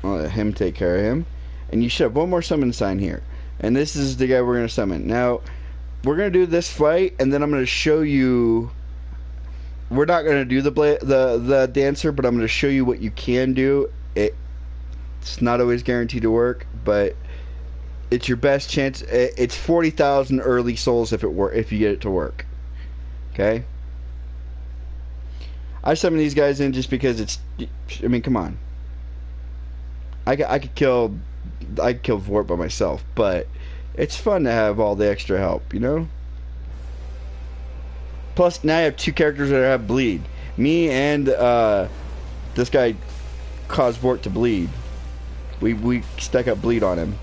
I'll let him take care of him. And you should have one more summon sign here. And this is the guy we're going to summon. Now, we're going to do this fight, and then I'm going to show you... We're not going to do the dancer, but I'm going to show you what you can do. It's not always guaranteed to work, but it's your best chance. It's 40,000 early souls if you get it to work. Okay? I summon these guys in just because it's... I mean, come on. I could kill Vort by myself, but it's fun to have all the extra help, you know? Plus, now I have two characters that have bleed. Me and this guy caused Vort to bleed. We stuck up bleed on him.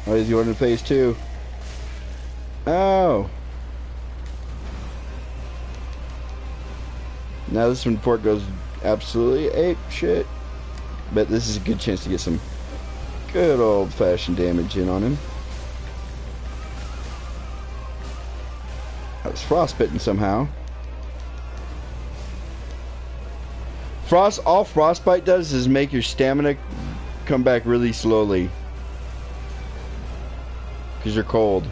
Oh, is he going to phase 2? Oh. Now this one Fort goes absolutely ape shit. But this is a good chance to get some good old-fashioned damage in on him. I was frostbitten somehow. All frostbite does is make your stamina come back really slowly. Because you're cold.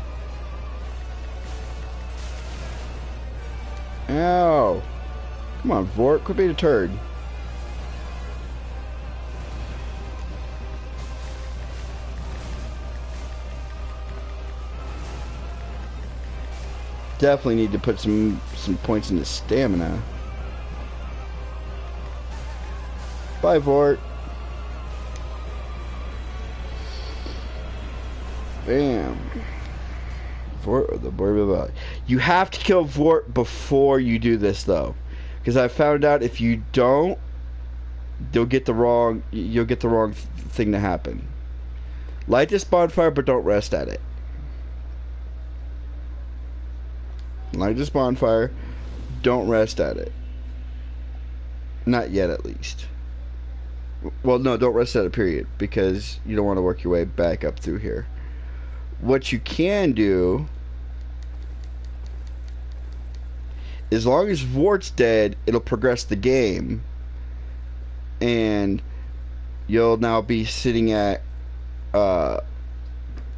Ow. Come on, Vort, quit being a turd. Definitely need to put some points into stamina. Bye, Vort. Bam. Vort the Valley. You have to kill Vort before you do this, though, because I found out if you don't, you'll get the wrong thing to happen. Light this bonfire, but don't rest at it. Light this bonfire, don't rest at it. Not yet, at least. Well, no, don't rest at it, period, because you don't want to work your way back up through here. What you can do, as long as Vort's dead, it'll progress the game, and you'll now be sitting at the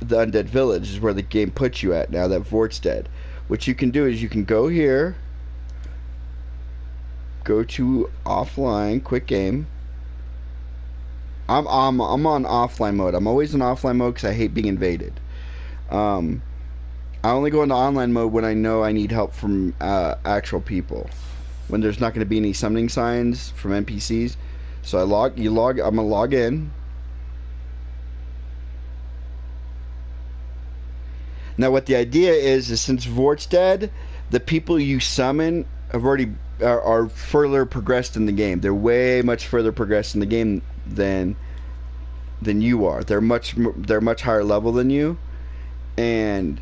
Undead Village, is where the game puts you at now that Vort's dead. What you can do is you can go here, go to offline, quick game. I'm on offline mode. I'm always in offline mode because I hate being invaded. I only go into online mode when I know I need help from actual people. When there's not going to be any summoning signs from NPCs. So I'm gonna log in. Now what the idea is since Vort's dead, the people you summon have already are further progressed in the game. They're way much further progressed in the game than you are. They're much higher level than you, and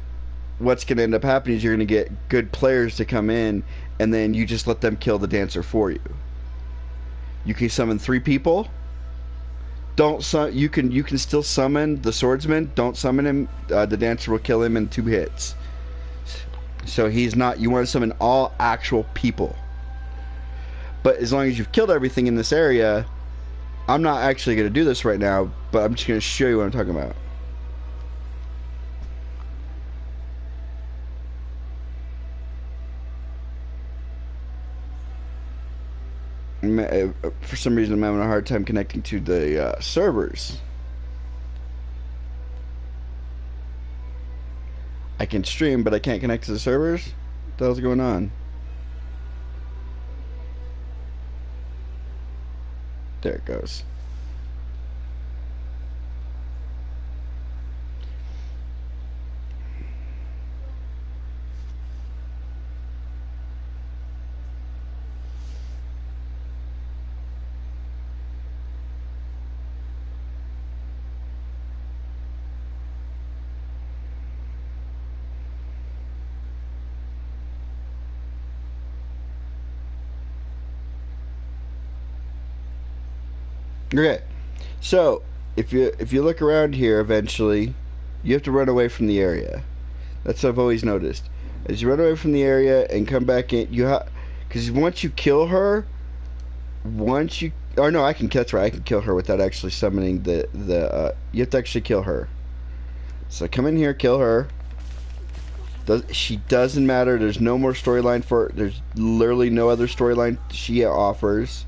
what's going to end up happening is you're going to get good players to come in, and then you just let them kill the dancer for you. You can summon 3 people. You can still summon the swordsman. Don't summon him. The dancer will kill him in 2 hits. So he's not. You want to summon all actual people. But as long as you've killed everything in this area, I'm not actually going to do this right now, but I'm just going to show you what I'm talking about. For some reason, I'm having a hard time connecting to the servers. I can stream, but I can't connect to the servers? What the hell's going on? There it goes. Okay, so if you look around here, eventually you have to run away from the area. That's what I've always noticed. As you run away from the area and come back in, because once you kill her, no, I can catch her. I can kill her without actually summoning you have to actually kill her. So come in here, kill her. She doesn't matter. There's no more storyline for her. There's literally no other storyline she offers.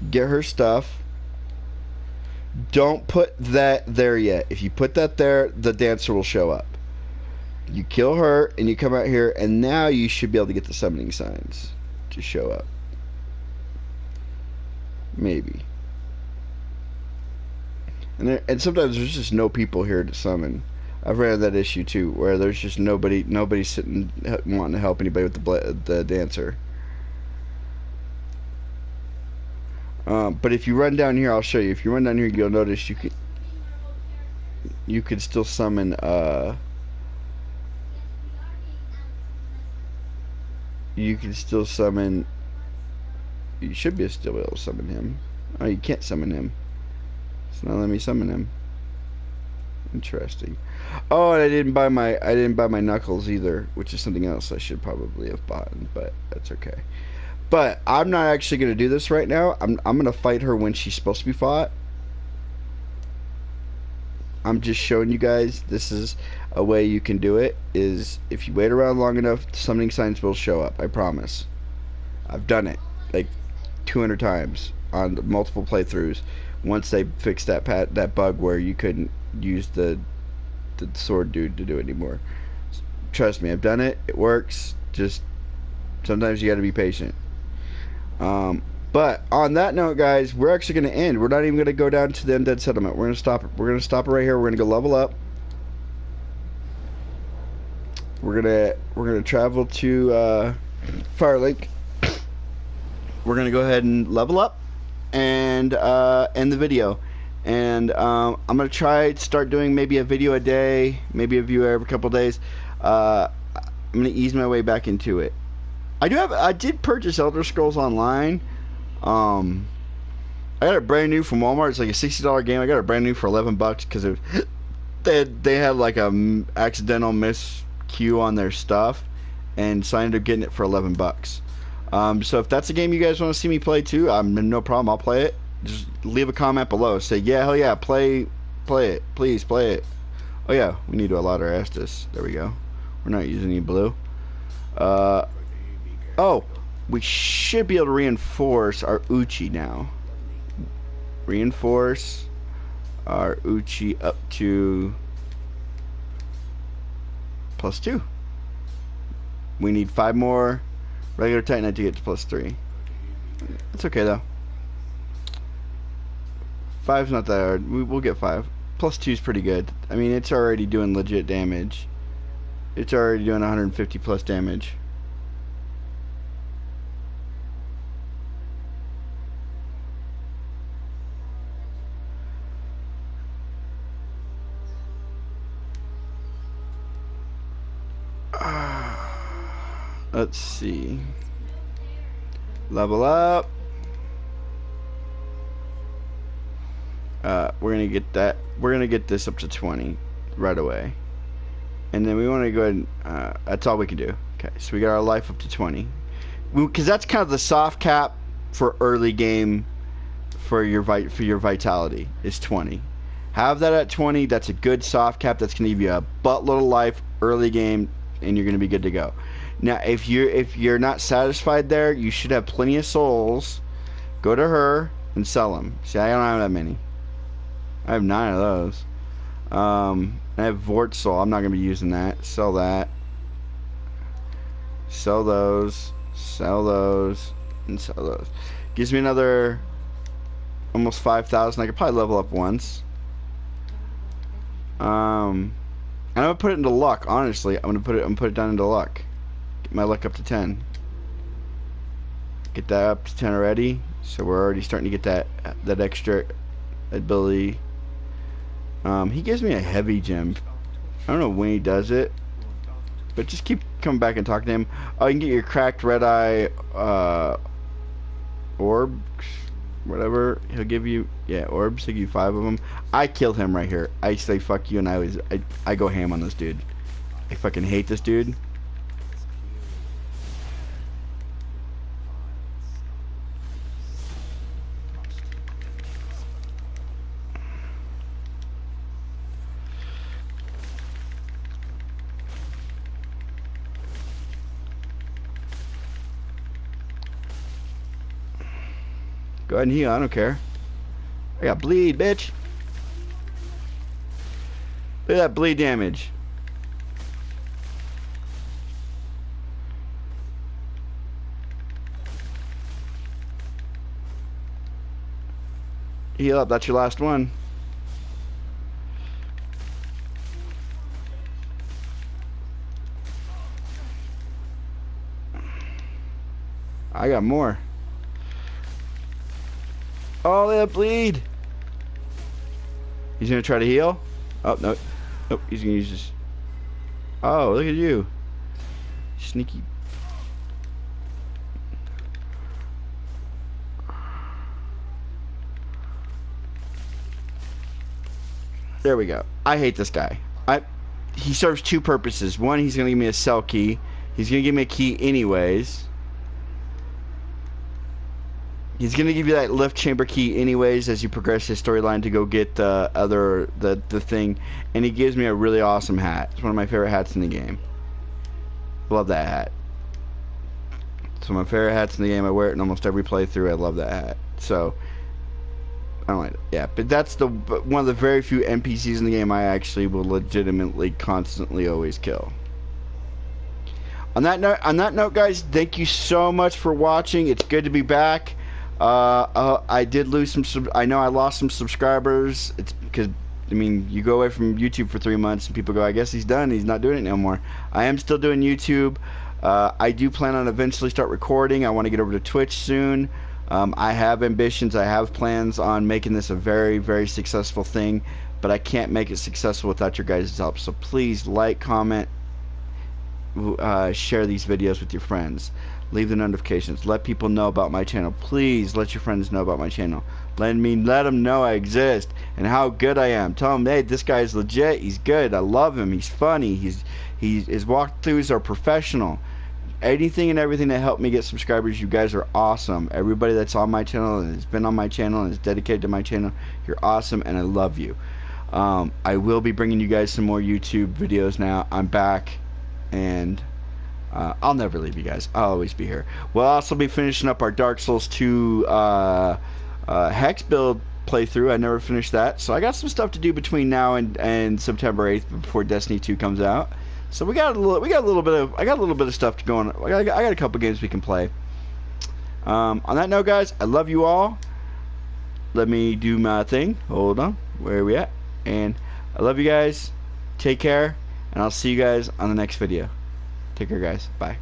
Get her stuff. Don't put that there yet. If you put that there, the dancer will show up. You kill her and you come out here, and now you should be able to get the summoning signs to show up. Maybe. And sometimes there's just no people here to summon. I've ran into that issue too, where there's just nobody sitting wanting to help anybody with the dancer. But if you run down here, I'll show you. If you run down here, you'll notice you can still summon You should be still able to summon him. Oh, you can't summon him. It's not letting me summon him. Interesting. Oh, and I didn't buy my knuckles either, which is something else I should probably have bought, but that's okay. But I'm not actually gonna do this right now. I'm gonna fight her when she's supposed to be fought. I'm just showing you guys this is a way you can do it. Is if you wait around long enough, summoning signs will show up. I promise. I've done it like 200 times on multiple playthroughs. Once they fixed that bug where you couldn't use the sword dude to do it anymore. Trust me, I've done it. It works. Just sometimes you got to be patient. But on that note, guys, we're actually going to end. We're not even going to go down to the undead settlement. We're going to stop it. We're going to stop it right here. We're going to go level up. We're gonna travel to Firelink. We're gonna go ahead and level up and end the video. And I'm gonna try to start doing maybe a video a day, maybe a video every couple days. I'm gonna ease my way back into it. I did purchase Elder Scrolls Online. I got it brand new from Walmart. It's like a $60 game. I got it brand new for $11 because they had like a accidental miscue on their stuff, and so I ended up getting it for $11. So if that's a game you guys want to see me play too, no problem. I'll play it. Just leave a comment below. Say yeah, hell yeah, play it, please play it. Oh yeah, we need to allot our Estus. There we go. We're not using any blue. Oh, we should be able to reinforce our Uchi now. Reinforce our Uchi up to +2. We need 5 more regular Titanite to get to +3. It's okay though. 5's not that hard. We'll get 5. +2 is pretty good. I mean, it's already doing legit damage. It's already doing 150 plus damage. Let's see. Level up. We're gonna get that. We're gonna get this up to 20 right away, and then we want to go ahead and that's all we can do. Okay, so we got our life up to 20, because that's kind of the soft cap for early game for your vitality is 20. Have that at 20. That's a good soft cap. That's gonna give you a buttload of life early game, and you're gonna be good to go. Now, if you're not satisfied there, you should have plenty of souls. Go to her and sell them. See, I don't have that many. I have 9 of those. I have Vort Soul. I'm not going to be using that. Sell that. Sell those. Sell those. And sell those. Gives me another almost 5,000. I could probably level up once. And I'm going to put it into luck, honestly. I'm going to put it down into luck. Get my luck up to 10. Get that up to 10 already. So we're already starting to get that extra ability. He gives me a heavy gem. I don't know when he does it, but just keep coming back and talking to him. Oh, you can get your cracked red eye orbs, whatever he'll give you. Yeah, orbs. He'll give you 5 of them. I kill him right here. I say fuck you, and I go ham on this dude. I fucking hate this dude. Go ahead and heal, I don't care. I got bleed, bitch. Look at that bleed damage. Heal up, that's your last one. I got more. Oh, that bleed. He's gonna try to heal. Oh no, nope. He's gonna use this. Oh, look at you, sneaky. There we go. I hate this guy. He serves two purposes. One, he's going to give me a cell key. He's going to give me a key anyways. He's going to give you that lift chamber key anyways as you progress his storyline to go get the thing. And he gives me a really awesome hat. It's one of my favorite hats in the game. Love that hat. It's one of my favorite hats in the game. I wear it in almost every playthrough. I love that hat. So, I don't like it. Yeah, but that's one of the very few NPCs in the game I actually will legitimately, constantly, always kill. On that note, guys, thank you so much for watching. It's good to be back. I did lose some. I know I lost some subscribers. It's because, I mean, you go away from YouTube for 3 months and people go, I guess he's done. He's not doing it no more. I am still doing YouTube. I do plan on eventually start recording. I want to get over to Twitch soon. I have ambitions. I have plans on making this a very, very successful thing, but I can't make it successful without your guys' help. So please like, comment, share these videos with your friends. Leave the notifications. Let people know about my channel. Please let your friends know about my channel. Let them know I exist and how good I am. Tell them, hey, this guy is legit. He's good. I love him. He's funny. His walkthroughs are professional. Anything and everything that helped me get subscribers, you guys are awesome. Everybody that's on my channel and has been on my channel and is dedicated to my channel, you're awesome and I love you. I will be bringing you guys some more YouTube videos now. I'm back, and I'll never leave you guys. I'll always be here. We'll also be finishing up our Dark Souls 2 Hex build playthrough. I never finished that, so I got some stuff to do between now and September 8th before Destiny 2 comes out. So I got a little bit of stuff to go on. I got a couple games we can play. On that note, guys, I love you all. Let me do my thing. Hold on, where are we at? And I love you guys. Take care, and I'll see you guys on the next video. Take care, guys. Bye.